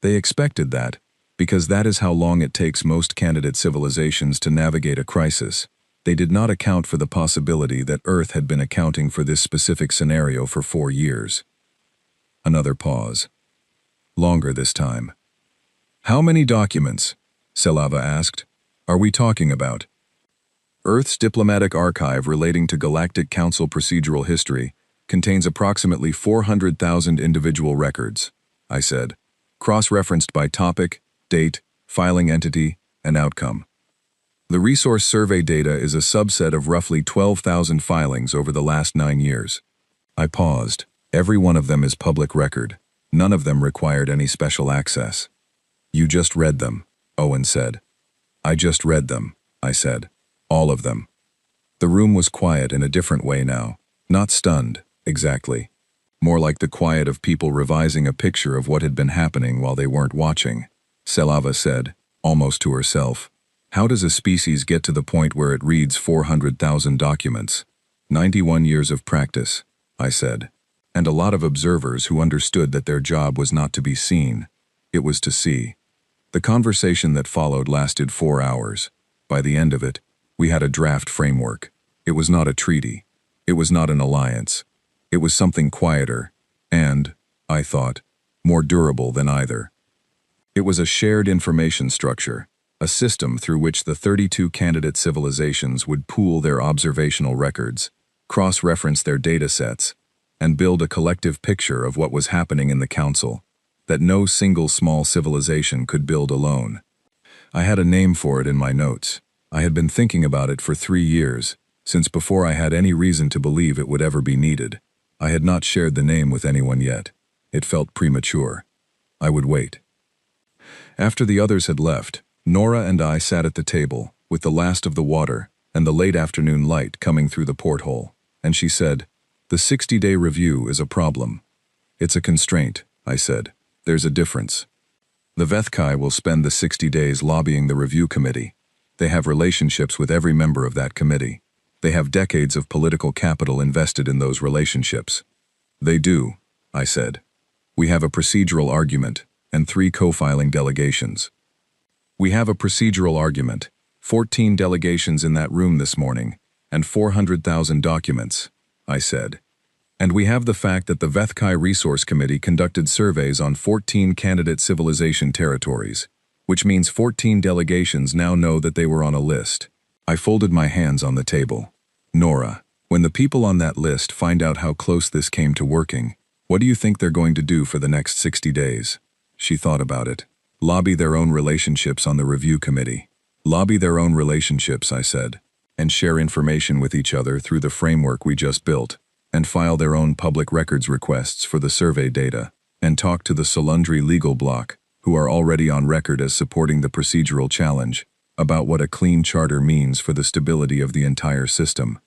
Speaker 1: "They expected that, because that is how long it takes most candidate civilizations to navigate a crisis. They did not account for the possibility that Earth had been accounting for this specific scenario for 4 years. Another pause. Longer this time. "How many documents," Selava asked, "are we talking about?" "Earth's diplomatic archive relating to Galactic Council procedural history contains approximately 400,000 individual records," I said, "cross-referenced by topic, date, filing entity, and outcome. The resource survey data is a subset of roughly 12,000 filings over the last 9 years. I paused. "Every one of them is public record. None of them required any special access." "You just read them," Owen said. "I just read them," I said. "All of them." The room was quiet in a different way now. Not stunned, exactly. More like the quiet of people revising a picture of what had been happening while they weren't watching. Selava said, almost to herself, "How does a species get to the point where it reads 400,000 documents?" 91 years of practice, I said. And a lot of observers who understood that their job was not to be seen. It was to see. The conversation that followed lasted 4 hours. By the end of it, we had a draft framework. It was not a treaty. It was not an alliance. It was something quieter, and, I thought, more durable than either. It was a shared information structure, a system through which the 32 candidate civilizations would pool their observational records, cross-reference their data sets, and build a collective picture of what was happening in the Council, that no single small civilization could build alone. I had a name for it in my notes. I had been thinking about it for 3 years, since before I had any reason to believe it would ever be needed. I had not shared the name with anyone yet. It felt premature. I would wait. After the others had left, Nora and I sat at the table, with the last of the water and the late afternoon light coming through the porthole, and she said, "The 60-day review is a problem." "It's a constraint," I said. "There's a difference. The HFY will spend the 60 days lobbying the review committee. They have relationships with every member of that committee. They have decades of political capital invested in those relationships. They do, I said. We have a procedural argument and 3 co-filing delegations. We have a procedural argument, 14 delegations in that room this morning, and 400,000 documents, I said. And we have the fact that the Vethkai Resource Committee conducted surveys on 14 candidate civilization territories, which means 14 delegations now know that they were on a list. I folded my hands on the table. Nora, when the people on that list find out how close this came to working, what do you think they're going to do for the next 60 days? She thought about it. Lobby their own relationships on the review committee. Lobby their own relationships, I said, and share information with each other through the framework we just built, and file their own public records requests for the survey data, and talk to the Solundri legal bloc, who are already on record as supporting the procedural challenge, about what a clean charter means for the stability of the entire system.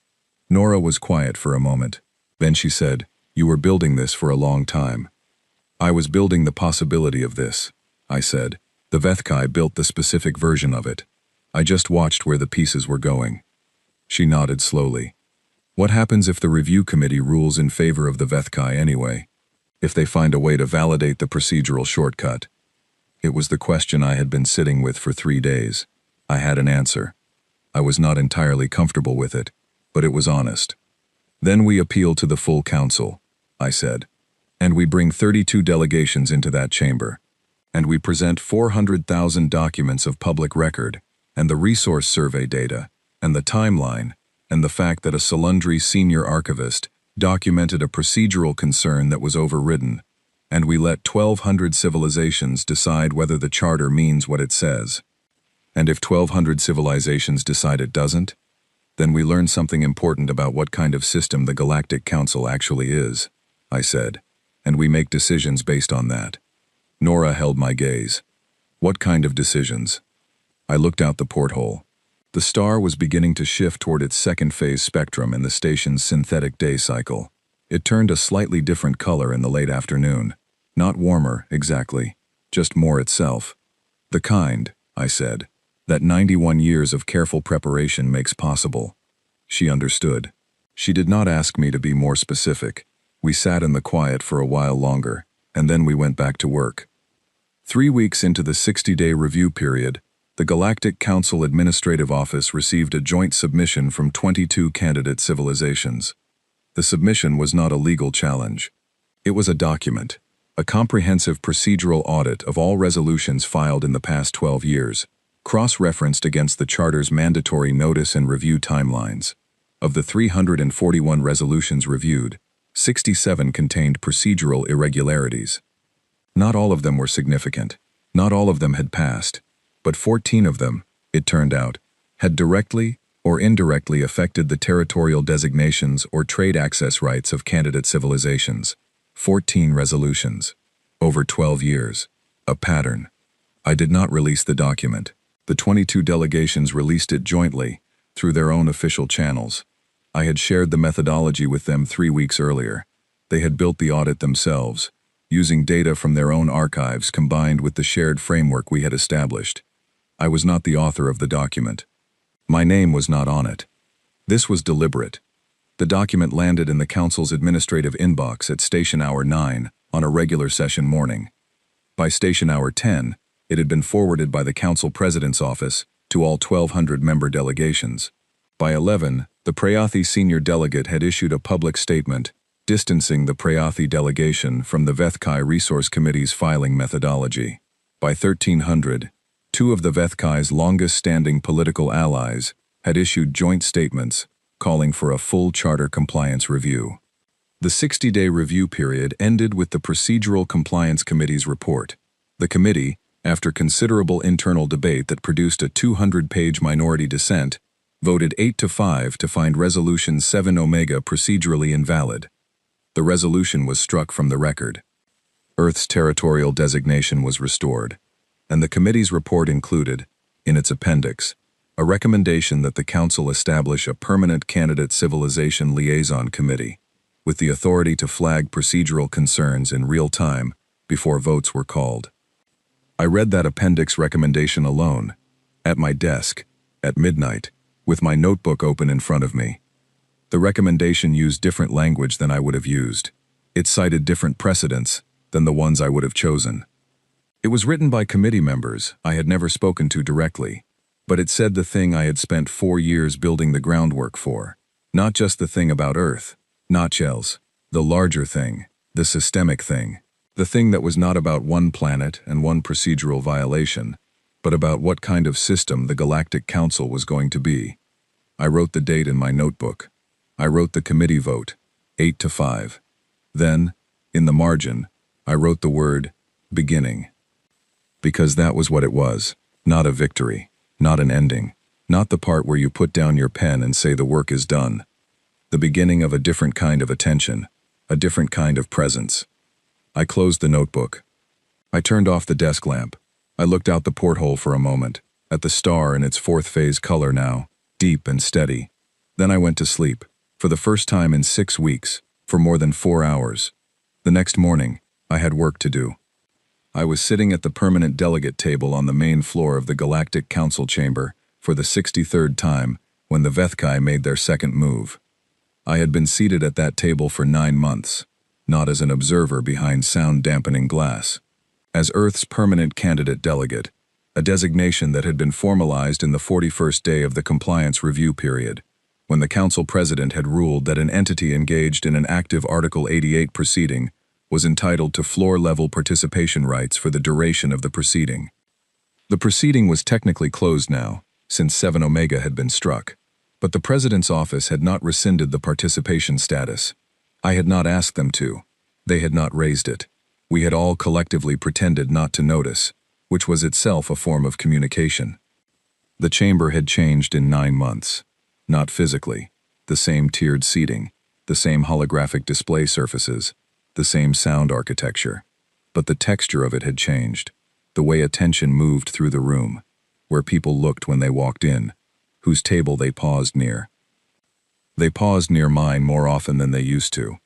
Speaker 1: Nora was quiet for a moment. Then she said, "You were building this for a long time." "I was building the possibility of this," I said. "The Vethkai built the specific version of it. I just watched where the pieces were going." She nodded slowly. "What happens if the review committee rules in favor of the Vethkai anyway? If they find a way to validate the procedural shortcut?" It was the question I had been sitting with for 3 days. I had an answer. I was not entirely comfortable with it, but it was honest. "Then we appeal to the full council," I said. "And we bring 32 delegations into that chamber. And we present 400,000 documents of public record, and the resource survey data, and the timeline, and the fact that a Solundri senior archivist documented a procedural concern that was overridden, and we let 1,200 civilizations decide whether the charter means what it says. And if 1,200 civilizations decide it doesn't, then we learn something important about what kind of system the Galactic Council actually is," I said, "and we make decisions based on that." Nora held my gaze. "What kind of decisions?" I looked out the porthole. The star was beginning to shift toward its second phase spectrum in the station's synthetic day cycle. It turned a slightly different color in the late afternoon. Not warmer, exactly, just more itself. "The kind," I said, "that 91 years of careful preparation makes possible." She understood. She did not ask me to be more specific. We sat in the quiet for a while longer, and then we went back to work. 3 weeks into the 60-day review period, the Galactic Council Administrative Office received a joint submission from 22 candidate civilizations. The submission was not a legal challenge. It was a document, a comprehensive procedural audit of all resolutions filed in the past 12 years, cross-referenced against the Charter's mandatory notice and review timelines. Of the 341 resolutions reviewed, 67 contained procedural irregularities. Not all of them were significant. Not all of them had passed. But 14 of them, it turned out, had directly or indirectly affected the territorial designations or trade access rights of candidate civilizations. 14 resolutions. Over 12 years. A pattern. I did not release the document. The 22 delegations released it jointly, through their own official channels. I had shared the methodology with them 3 weeks earlier. They had built the audit themselves, using data from their own archives combined with the shared framework we had established. I was not the author of the document. My name was not on it. This was deliberate. The document landed in the Council's administrative inbox at station hour 9 on a regular session morning. By station hour 10, it had been forwarded by the Council President's office to all 1,200 member delegations. By 11, the Prayathi senior delegate had issued a public statement distancing the Prayathi delegation from the Vethkai Resource Committee's filing methodology. By 1300, 2 of the Vethkai's longest-standing political allies had issued joint statements calling for a full charter compliance review. The 60-day review period ended with the Procedural Compliance Committee's report. The committee, after considerable internal debate that produced a 200-page minority dissent, voted 8-5 to find Resolution 7 Omega procedurally invalid. The resolution was struck from the record. Earth's territorial designation was restored, and the committee's report included, in its appendix, a recommendation that the Council establish a permanent candidate civilization liaison committee, with the authority to flag procedural concerns in real time before votes were called. I read that appendix recommendation alone, at my desk, at midnight, with my notebook open in front of me. The recommendation used different language than I would have used. It cited different precedents than the ones I would have chosen. It was written by committee members I had never spoken to directly, but it said the thing I had spent 4 years building the groundwork for. Not just the thing about Earth, not shells, the larger thing, the systemic thing. The thing that was not about one planet and one procedural violation, but about what kind of system the Galactic Council was going to be. I wrote the date in my notebook. I wrote the committee vote, 8-5. Then, in the margin, I wrote the word, beginning. Because that was what it was, not a victory, not an ending, not the part where you put down your pen and say the work is done. The beginning of a different kind of attention, a different kind of presence. I closed the notebook. I turned off the desk lamp. I looked out the porthole for a moment, at the star in its fourth phase color now, deep and steady. Then I went to sleep, for the first time in 6 weeks, for more than 4 hours. The next morning, I had work to do. I was sitting at the permanent delegate table on the main floor of the Galactic Council chamber for the 63rd time when the Vethkai made their second move. I had been seated at that table for 9 months, not as an observer behind sound-dampening glass. As Earth's permanent candidate delegate, a designation that had been formalized in the 41st day of the compliance review period, when the Council President had ruled that an entity engaged in an active Article 88 proceeding was entitled to floor-level participation rights for the duration of the proceeding. The proceeding was technically closed now, since 7 Omega had been struck, but the President's office had not rescinded the participation status. I had not asked them to. They had not raised it. We had all collectively pretended not to notice, which was itself a form of communication. The chamber had changed in 9 months. Not physically. The same tiered seating, the same holographic display surfaces, the same sound architecture. But the texture of it had changed. The way attention moved through the room, where people looked when they walked in, whose table they paused near. They paused near mine more often than they used to.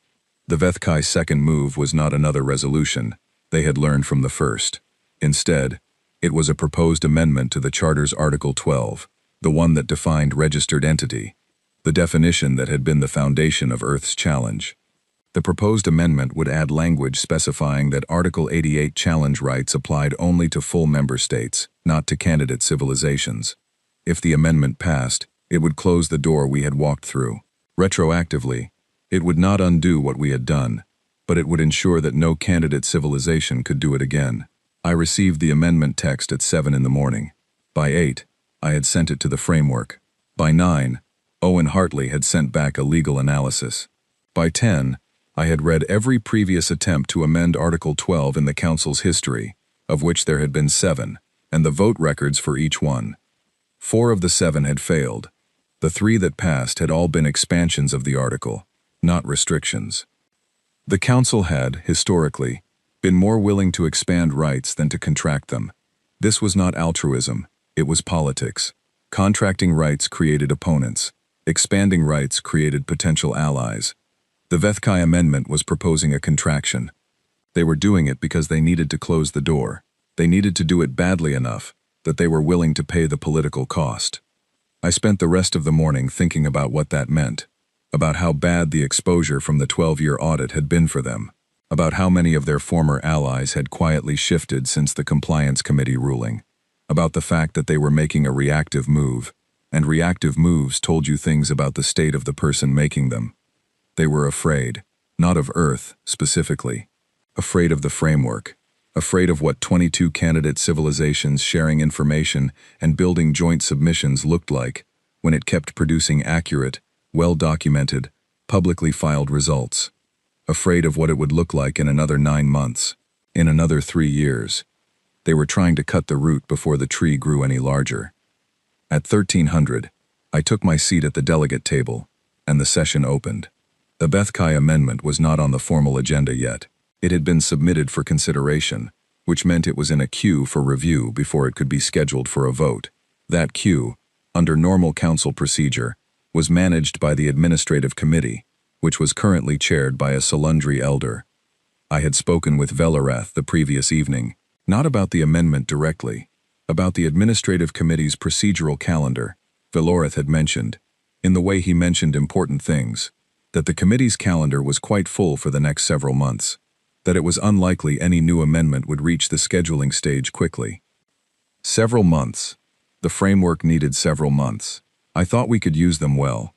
Speaker 1: The Vethkai's second move was not another resolution. They had learned from the first. Instead, it was a proposed amendment to the Charter's Article 12, the one that defined registered entity, the definition that had been the foundation of Earth's challenge. The proposed amendment would add language specifying that Article 88 challenge rights applied only to full member states, not to candidate civilizations. If the amendment passed, it would close the door we had walked through. Retroactively, it would not undo what we had done, but it would ensure that no candidate civilization could do it again. I received the amendment text at 7 in the morning. By 8, I had sent it to the framework. By 9, Owen Hartley had sent back a legal analysis. By 10, I had read every previous attempt to amend Article 12 in the Council's history, of which there had been 7, and the vote records for each one. 4 of the 7 had failed. The 3 that passed had all been expansions of the article, not restrictions. The Council had, historically, been more willing to expand rights than to contract them. This was not altruism, it was politics. Contracting rights created opponents. Expanding rights created potential allies. The Vethkai Amendment was proposing a contraction. They were doing it because they needed to close the door. They needed to do it badly enough that they were willing to pay the political cost. I spent the rest of the morning thinking about what that meant, about how bad the exposure from the 12-year audit had been for them, about how many of their former allies had quietly shifted since the Compliance Committee ruling, about the fact that they were making a reactive move, and reactive moves told you things about the state of the person making them. They were afraid, not of Earth, specifically, afraid of the framework, afraid of what 22 candidate civilizations sharing information and building joint submissions looked like when it kept producing accurate, well-documented, publicly filed results. Afraid of what it would look like in another 9 months, in another 3 years. They were trying to cut the root before the tree grew any larger. At 1300, I took my seat at the delegate table, and the session opened. The Vethkai Amendment was not on the formal agenda yet. It had been submitted for consideration, which meant it was in a queue for review before it could be scheduled for a vote. That queue, under normal council procedure, was managed by the Administrative Committee, which was currently chaired by a Salundri elder. I had spoken with Velarath the previous evening, not about the amendment directly, about the Administrative Committee's procedural calendar. Velarath had mentioned, in the way he mentioned important things, that the committee's calendar was quite full for the next several months, that it was unlikely any new amendment would reach the scheduling stage quickly. Several months. The framework needed several months. I thought we could use them well.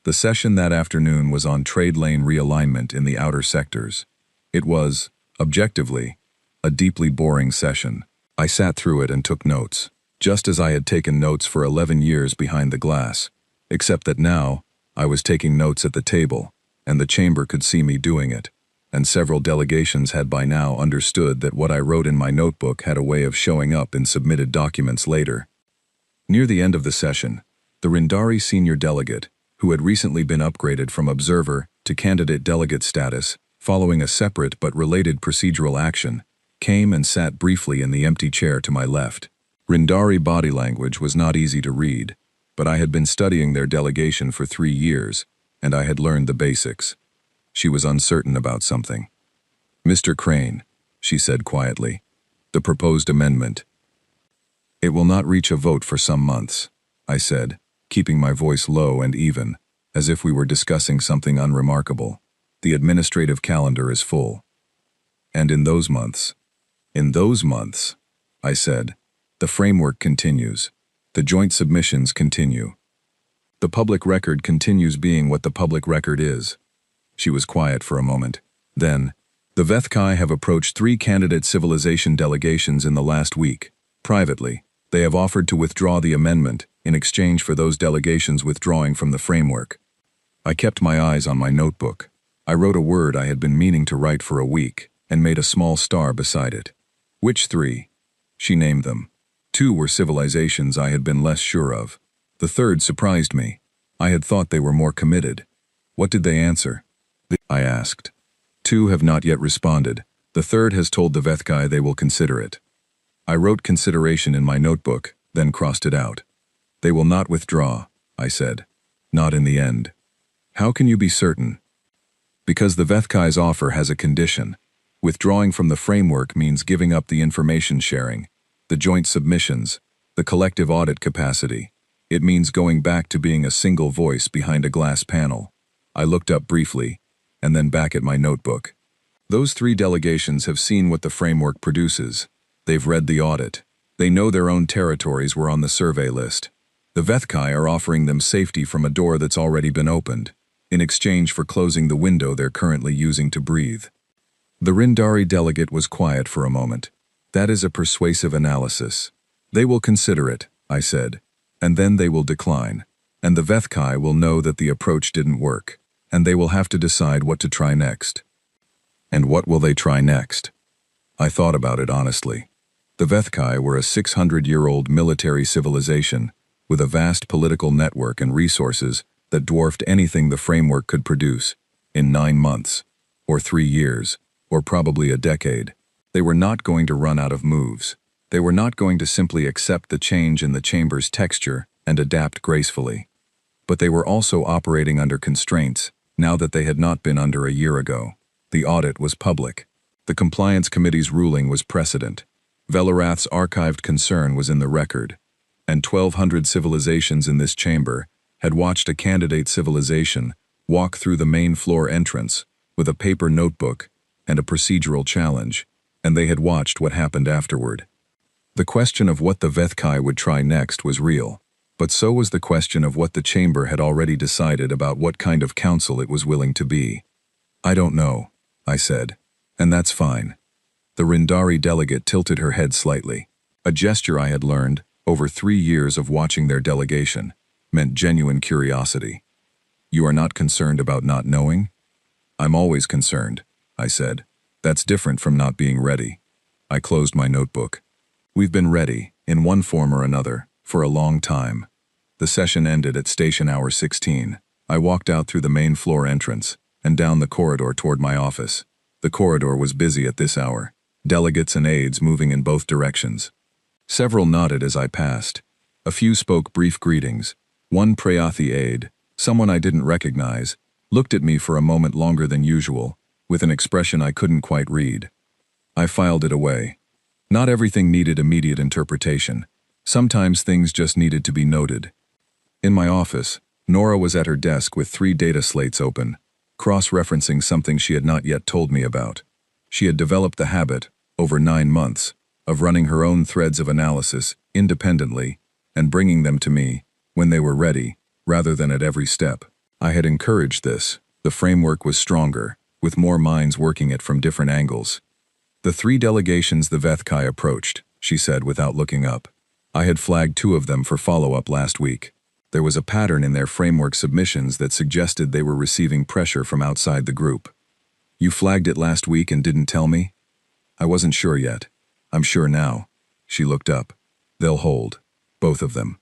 Speaker 1: The session that afternoon was on trade lane realignment in the outer sectors. It was, objectively, a deeply boring session. I sat through it and took notes, just as I had taken notes for 11 years behind the glass, except that now I was taking notes at the table, and the chamber could see me doing it, and several delegations had by now understood that what I wrote in my notebook had a way of showing up in submitted documents later. Near the end of the session, the Rindari senior delegate, who had recently been upgraded from observer to candidate delegate status following a separate but related procedural action, came and sat briefly in the empty chair to my left. Rindari body language was not easy to read, but I had been studying their delegation for 3 years, and I had learned the basics. She was uncertain about something. "Mr. Crane," she said quietly, "the proposed amendment. It will not reach a vote for some months," I said, keeping my voice low and even, as if we were discussing something unremarkable. "The administrative calendar is full." "And in those months," I said, "the framework continues. The joint submissions continue. The public record continues being what the public record is." She was quiet for a moment. Then, "The Vethkai have approached 3 candidate civilization delegations in the last week. Privately, they have offered to withdraw the amendment in exchange for those delegations withdrawing from the framework." I kept my eyes on my notebook. I wrote a word I had been meaning to write for a week and made a small star beside it. "Which 3? She named them. 2 were civilizations I had been less sure of. The third surprised me. I had thought they were more committed. "What did they answer?" I asked. 2 have not yet responded. The third has told the Vethkai they will consider it." I wrote consideration in my notebook, then crossed it out. "They will not withdraw," I said. "Not in the end." "How can you be certain?" "Because the Vethkai's offer has a condition. Withdrawing from the framework means giving up the information sharing, the joint submissions, the collective audit capacity. It means going back to being a single voice behind a glass panel." I looked up briefly, and then back at my notebook. "Those 3 delegations have seen what the framework produces. They've read the audit. They know their own territories were on the survey list. The Vethkai are offering them safety from a door that's already been opened, in exchange for closing the window they're currently using to breathe." The Rindari delegate was quiet for a moment. "That is a persuasive analysis. They will consider it," I said, "and then they will decline. And the Vethkai will know that the approach didn't work, and they will have to decide what to try next." "And what will they try next?" I thought about it honestly. The Vethkai were a 600-year-old military civilization with a vast political network and resources that dwarfed anything the framework could produce in 9 months, or 3 years, or probably a decade. They were not going to run out of moves. They were not going to simply accept the change in the chamber's texture and adapt gracefully. But they were also operating under constraints, now that they had not been under a year ago. The audit was public. The Compliance Committee's ruling was precedent. Velarath's archived concern was in the record. And 1,200 civilizations in this chamber had watched a candidate civilization walk through the main floor entrance with a paper notebook and a procedural challenge, and they had watched what happened afterward. The question of what the Vethkai would try next was real, but so was the question of what the chamber had already decided about what kind of council it was willing to be. "I don't know," I said, "and that's fine." The Rindari delegate tilted her head slightly. A gesture I had learned, over 3 years of watching their delegation, meant genuine curiosity. "You are not concerned about not knowing?" "I'm always concerned," I said. "That's different from not being ready." I closed my notebook. "We've been ready, in one form or another, for a long time." The session ended at station hour 16. I walked out through the main floor entrance and down the corridor toward my office. The corridor was busy at this hour, delegates and aides moving in both directions. Several nodded as I passed. A few spoke brief greetings. One Prayathi aide, someone I didn't recognize, looked at me for a moment longer than usual, with an expression I couldn't quite read. I filed it away. Not everything needed immediate interpretation. Sometimes things just needed to be noted. In my office, Nora was at her desk with 3 data slates open, cross-referencing something she had not yet told me about. She had developed the habit, over 9 months, of running her own threads of analysis independently and bringing them to me when they were ready, rather than at every step. I had encouraged this. The framework was stronger, with more minds working it from different angles. The 3 delegations the HFY approached, she said without looking up. I had flagged 2 of them for follow-up last week. There was a pattern in their framework submissions that suggested they were receiving pressure from outside the group. You flagged it last week and didn't tell me? I wasn't sure yet. I'm sure now. She looked up. They'll hold. Both of them.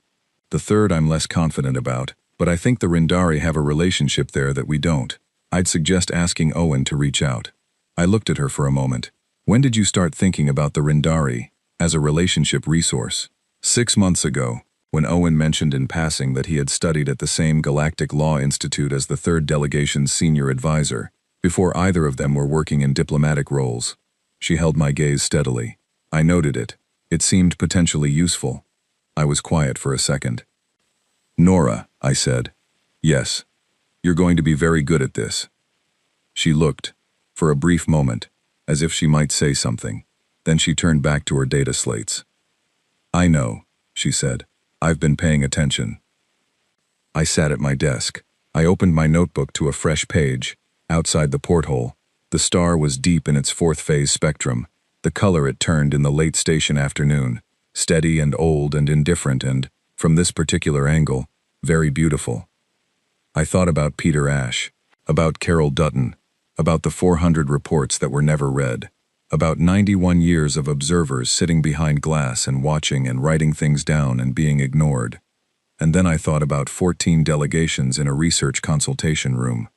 Speaker 1: The third I'm less confident about, but I think the Rindari have a relationship there that we don't. I'd suggest asking Owen to reach out. I looked at her for a moment. When did you start thinking about the Rindari as a relationship resource? 6 months ago, when Owen mentioned in passing that he had studied at the same Galactic Law Institute as the 3rd delegation's senior advisor, before either of them were working in diplomatic roles. She held my gaze steadily. I noted it. It seemed potentially useful. I was quiet for a second. Nora, I said. Yes. You're going to be very good at this. She looked, for a brief moment, as if she might say something. Then she turned back to her data slates. I know, she said. I've been paying attention. I sat at my desk. I opened my notebook to a fresh page. Outside the porthole, the star was deep in its 4th phase spectrum, the color it turned in the late station afternoon, steady and old and indifferent and, from this particular angle, very beautiful. I thought about Peter Ash, about Carol Dutton, about the 400 reports that were never read, about 91 years of observers sitting behind glass and watching and writing things down and being ignored. And then I thought about 14 delegations in a research consultation room,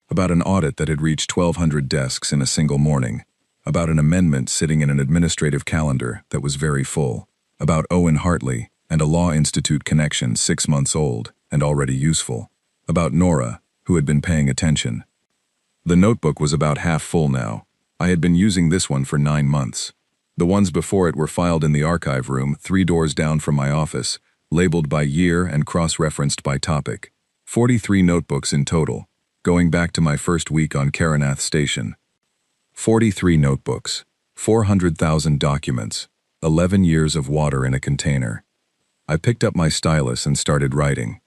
Speaker 1: about an audit that had reached 1,200 desks in a single morning, about an amendment sitting in an administrative calendar that was very full, about Owen Hartley and a law institute connection 6 months old and already useful, about Nora, who had been paying attention. The notebook was about half full now. I had been using this one for 9 months. The ones before it were filed in the archive room 3 doors down from my office, labeled by year and cross-referenced by topic. 43 notebooks in total, going back to my first week on Karanath Station. 43 notebooks, 400,000 documents, 11 years of water in a container. I picked up my stylus and started writing.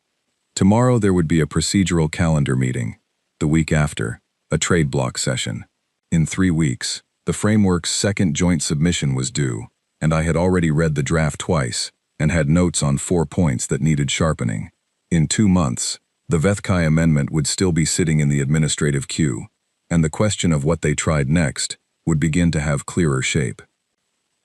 Speaker 1: Tomorrow there would be a procedural calendar meeting. The week after, a trade block session. In 3 weeks, the framework's 2nd joint submission was due, and I had already read the draft twice and had notes on 4 points that needed sharpening. In 2 months, the HFY amendment would still be sitting in the administrative queue, and the question of what they tried next would begin to have clearer shape.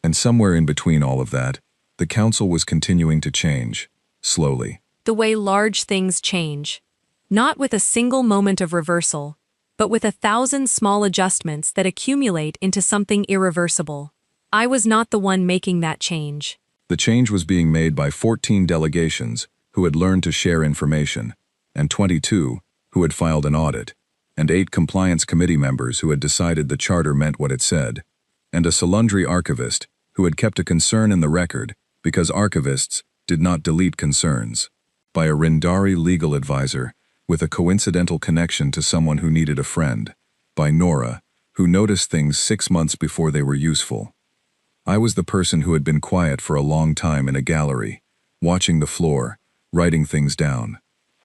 Speaker 1: And somewhere in between all of that, the council was continuing to change, slowly.
Speaker 2: The way large things change. Not with a single moment of reversal, but with 1,000 small adjustments that accumulate into something irreversible. I was not the one making that change.
Speaker 1: The change was being made by 14 delegations who had learned to share information, and 22 who had filed an audit, and 8 compliance committee members who had decided the charter meant what it said, and a Salundri archivist who had kept a concern in the record because archivists did not delete concerns, by a Rindari legal advisor with a coincidental connection to someone who needed a friend, by Nora, who noticed things 6 months before they were useful. I was the person who had been quiet for a long time in a gallery, watching the floor, writing things down.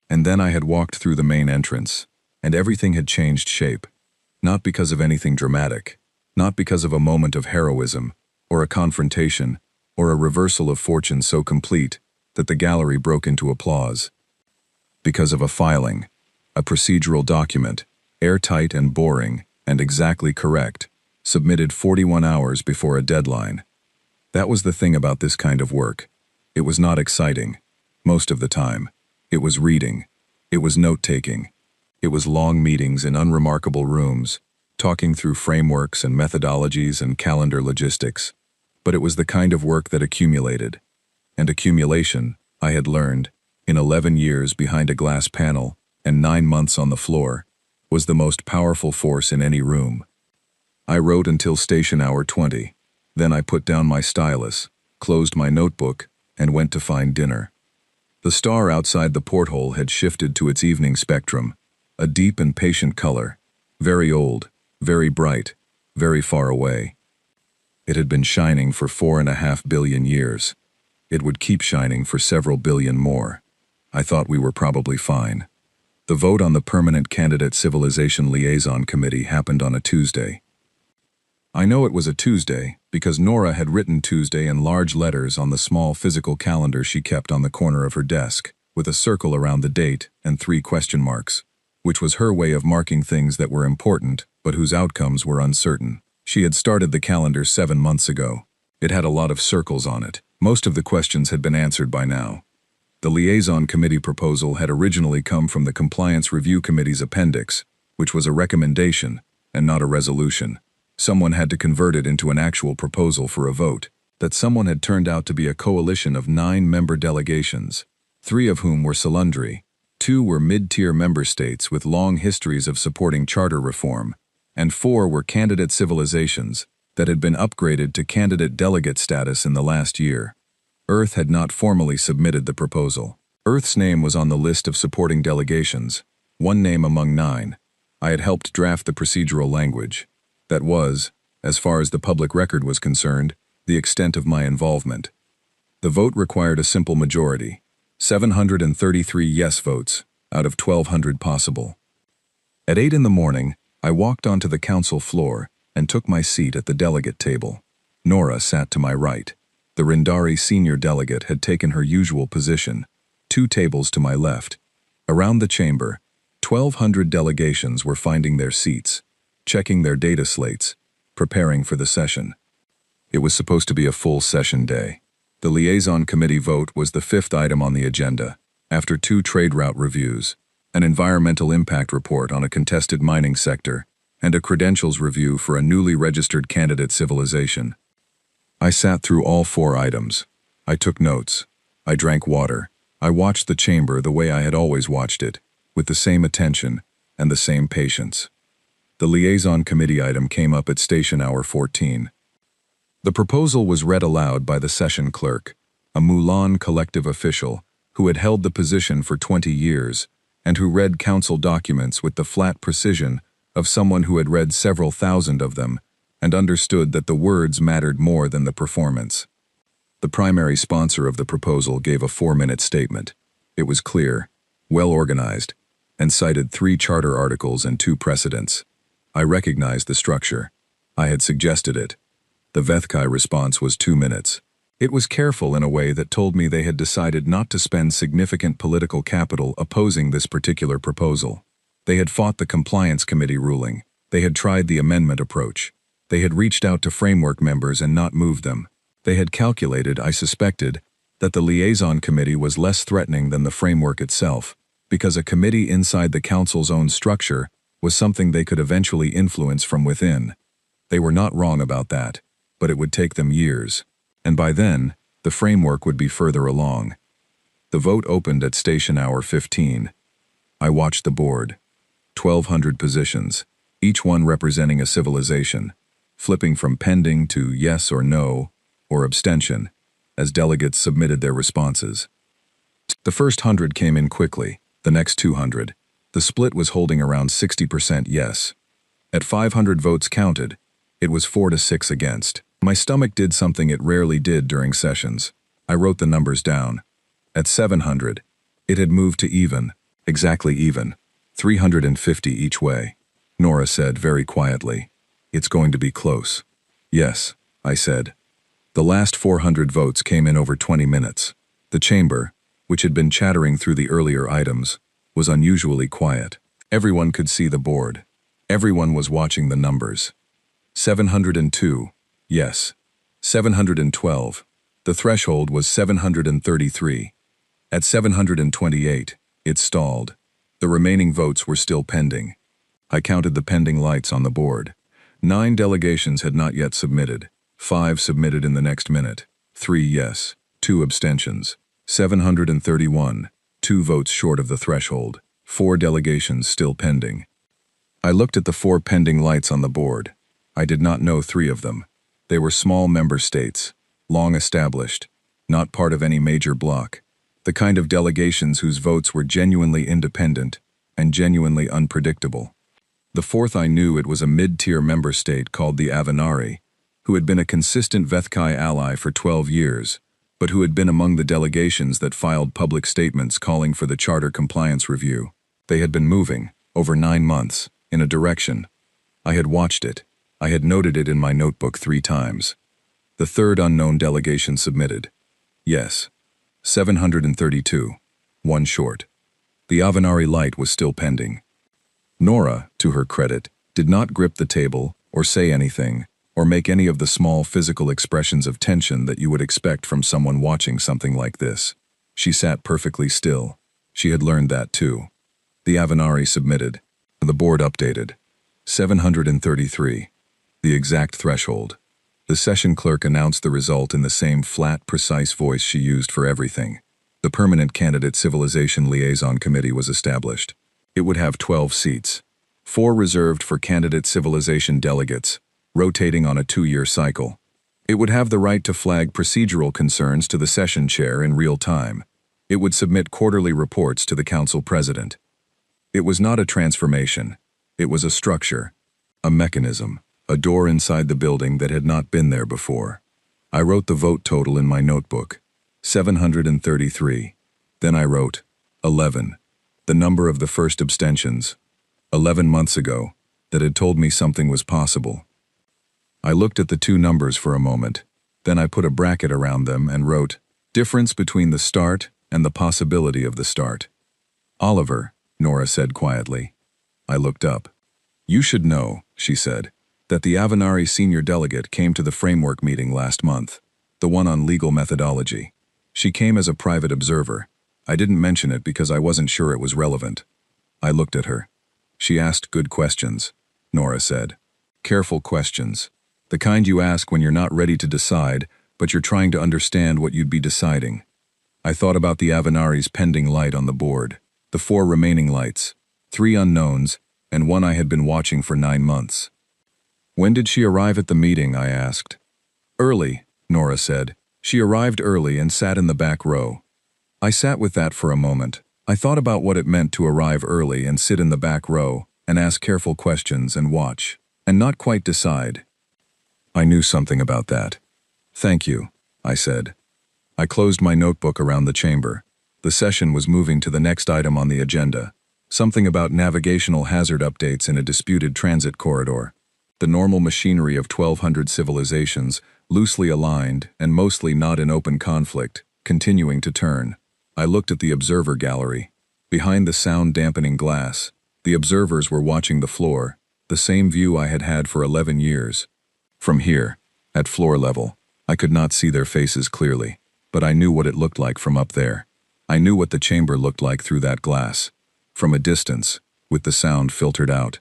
Speaker 1: And then I had walked through the main entrance, and everything had changed shape. Not because of anything dramatic, not because of a moment of heroism, or a confrontation, or a reversal of fortune so complete that the gallery broke into applause. Because of a filing, a procedural document, airtight and boring, and exactly correct, submitted 41 hours before a deadline. That was the thing about this kind of work. It was not exciting, most of the time. It was reading. It was note-taking. It was long meetings in unremarkable rooms, talking through frameworks and methodologies and calendar logistics. But it was the kind of work that accumulated. And accumulation, I had learned, in 11 years behind a glass panel and 9 months on the floor, was the most powerful force in any room. I wrote until station hour 20. Then I put down my stylus, closed my notebook, and went to find dinner. The star outside the porthole had shifted to its evening spectrum, A deep and patient color. Very old, very bright, very far away. It had been shining for 4.5 billion years. It would keep shining for several billion more. I thought we were probably fine. The vote on the Permanent Candidate Civilization Liaison Committee happened on a Tuesday. I know it was a Tuesday because Nora had written Tuesday in large letters on the small physical calendar she kept on the corner of her desk, with a circle around the date and 3 question marks, which was her way of marking things that were important but whose outcomes were uncertain. She had started the calendar 7 months ago. It had a lot of circles on it. Most of the questions had been answered by now. The Liaison Committee proposal had originally come from the Compliance Review Committee's appendix, which was a recommendation and not a resolution. Someone had to convert it into an actual proposal for a vote. That someone had turned out to be a coalition of 9 member delegations, 3 of whom were Salundri, 2 were mid-tier member states with long histories of supporting charter reform, and 4 were candidate civilizations that had been upgraded to candidate delegate status in the last year. Earth had not formally submitted the proposal. Earth's name was on the list of supporting delegations, 1 name among 9. I had helped draft the procedural language. That was, as far as the public record was concerned, the extent of my involvement. The vote required a simple majority, 733 yes votes out of 1,200 possible. At 8 in the morning, I walked onto the council floor and took my seat at the delegate table. Nora sat to my right. The Rindari senior delegate had taken her usual position, 2 tables to my left. Around the chamber, 1,200 delegations were finding their seats, checking their data slates, preparing for the session. It was supposed to be a full session day. The Liaison Committee vote was the 5th item on the agenda, after 2 trade route reviews, an environmental impact report on a contested mining sector, and a credentials review for a newly registered candidate civilization. I sat through all 4 items. I took notes. I drank water. I watched the chamber the way I had always watched it, with the same attention and the same patience. The Liaison Committee item came up at station hour 14. The proposal was read aloud by the session clerk, a Mulan collective official who had held the position for 20 years and who read council documents with the flat precision of someone who had read several thousand of them and understood that the words mattered more than the performance. The primary sponsor of the proposal gave a 4-minute statement. It was clear, well-organized, and cited 3 charter articles and 2 precedents. I recognized the structure. I had suggested it. The Vethkai response was 2 minutes. It was careful in a way that told me they had decided not to spend significant political capital opposing this particular proposal. They had fought the Compliance Committee ruling. They had tried the amendment approach. They had reached out to framework members and not moved them. They had calculated, I suspected, that the Liaison Committee was less threatening than the framework itself, because a committee inside the council's own structure was something they could eventually influence from within. They were not wrong about that, but it would take them years. And by then, the framework would be further along. The vote opened at station hour 15. I watched the board. 1,200 positions, each one representing a civilization, flipping from pending to yes or no, or abstention, as delegates submitted their responses. The first 100 came in quickly, the next 200. The split was holding around 60% yes. At 500 votes counted, it was 4-6 against. My stomach did something it rarely did during sessions. I wrote the numbers down. At 700, it had moved to even, exactly even, 350 each way. Nora said very quietly, "It's going to be close." "Yes," I said. The last 400 votes came in over 20 minutes. The chamber, which had been chattering through the earlier items, was unusually quiet. Everyone could see the board. Everyone was watching the numbers. 702, yes. 712. The threshold was 733. At 728, it stalled. The remaining votes were still pending. I counted the pending lights on the board. 9 delegations had not yet submitted. 5 submitted in the next minute. 3 yes, 2 abstentions. 731, 2 votes short of the threshold. 4 delegations still pending. I looked at the 4 pending lights on the board. I did not know 3 of them. They were small member states, long established, not part of any major bloc, the kind of delegations whose votes were genuinely independent, and genuinely unpredictable. The fourth, I knew it was a mid-tier member state called the Avanari, who had been a consistent Vethkai ally for 12 years, but who had been among the delegations that filed public statements calling for the charter compliance review. They had been moving, over 9 months, in a direction. I had watched it. I had noted it in my notebook 3 times. The third unknown delegation submitted. Yes. 732. 1 short. The Avanari light was still pending. Nora, to her credit, did not grip the table, or say anything, or make any of the small physical expressions of tension that you would expect from someone watching something like this. She sat perfectly still. She had learned that too. The Avanari submitted. The board updated. 733. The exact threshold. The session clerk announced the result in the same flat, precise voice she used for everything. The Permanent Candidate Civilization Liaison Committee was established. It would have 12 seats. 4 reserved for candidate civilization delegates, rotating on a 2-year cycle. It would have the right to flag procedural concerns to the session chair in real time. It would submit quarterly reports to the council president. It was not a transformation. It was a structure, a mechanism, a door inside the building that had not been there before. I wrote the vote total in my notebook, 733. Then I wrote 11, the number of the first abstentions, 11 months ago, that had told me something was possible. I looked at the 2 numbers for a moment. Then I put a bracket around them and wrote, difference between the start and the possibility of the start. Oliver, Nora said quietly. I looked up. You should know, she said, that the Avanari senior delegate came to the framework meeting last month, the one on legal methodology. She came as a private observer. I didn't mention it because I wasn't sure it was relevant. I looked at her. She asked good questions, Nora said. Careful questions. The kind you ask when you're not ready to decide, but you're trying to understand what you'd be deciding. I thought about the Avanari's pending light on the board, the 4 remaining lights, 3 unknowns, and 1 I had been watching for 9 months. When did she arrive at the meeting? I asked. Early, Nora said. She arrived early and sat in the back row. I sat with that for a moment. I thought about what it meant to arrive early and sit in the back row and ask careful questions and watch, and not quite decide. I knew something about that. Thank you, I said. I closed my notebook around the chamber. The session was moving to the next item on the agenda, something about navigational hazard updates in a disputed transit corridor. The normal machinery of 1,200 civilizations, loosely aligned and mostly not in open conflict, continuing to turn. I looked at the observer gallery. Behind the sound-dampening glass, the observers were watching the floor, the same view I had had for 11 years. From here, at floor level, I could not see their faces clearly, but I knew what it looked like from up there. I knew what the chamber looked like through that glass. From a distance, with the sound filtered out.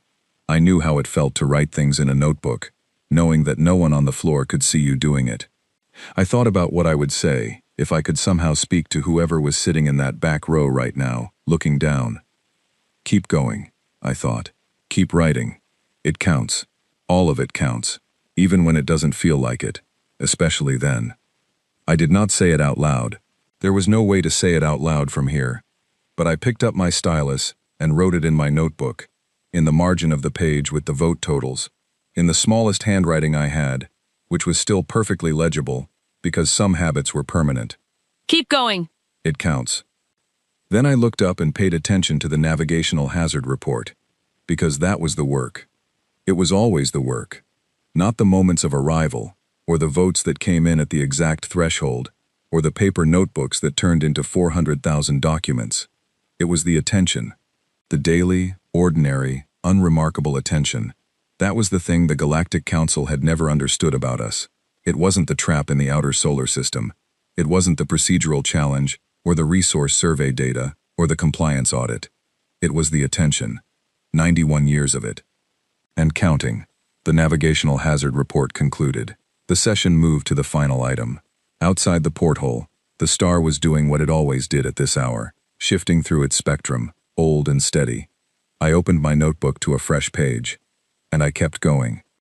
Speaker 1: I knew how it felt to write things in a notebook, knowing that no one on the floor could see you doing it. I thought about what I would say if I could somehow speak to whoever was sitting in that back row right now, looking down. Keep going, I thought. Keep writing. It counts. All of it counts. Even when it doesn't feel like it, especially then. I did not say it out loud. There was no way to say it out loud from here. But I picked up my stylus and wrote it in my notebook, in the margin of the page with the vote totals, in the smallest handwriting I had, which was still perfectly legible because some habits were permanent.
Speaker 2: Keep going.
Speaker 1: It counts. Then I looked up and paid attention to the navigational hazard report, because that was the work. It was always the work. Not the moments of arrival, or the votes that came in at the exact threshold, or the paper notebooks that turned into 400,000 documents. It was the attention. The daily, ordinary, unremarkable attention. That was the thing the Galactic Council had never understood about us. It wasn't the trap in the outer solar system. It wasn't the procedural challenge, or the resource survey data, or the compliance audit. It was the attention. 91 years of it. And counting. The navigational hazard report concluded. The session moved to the final item. Outside the porthole, the star was doing what it always did at this hour, shifting through its spectrum, old and steady. I opened my notebook to a fresh page, and I kept going.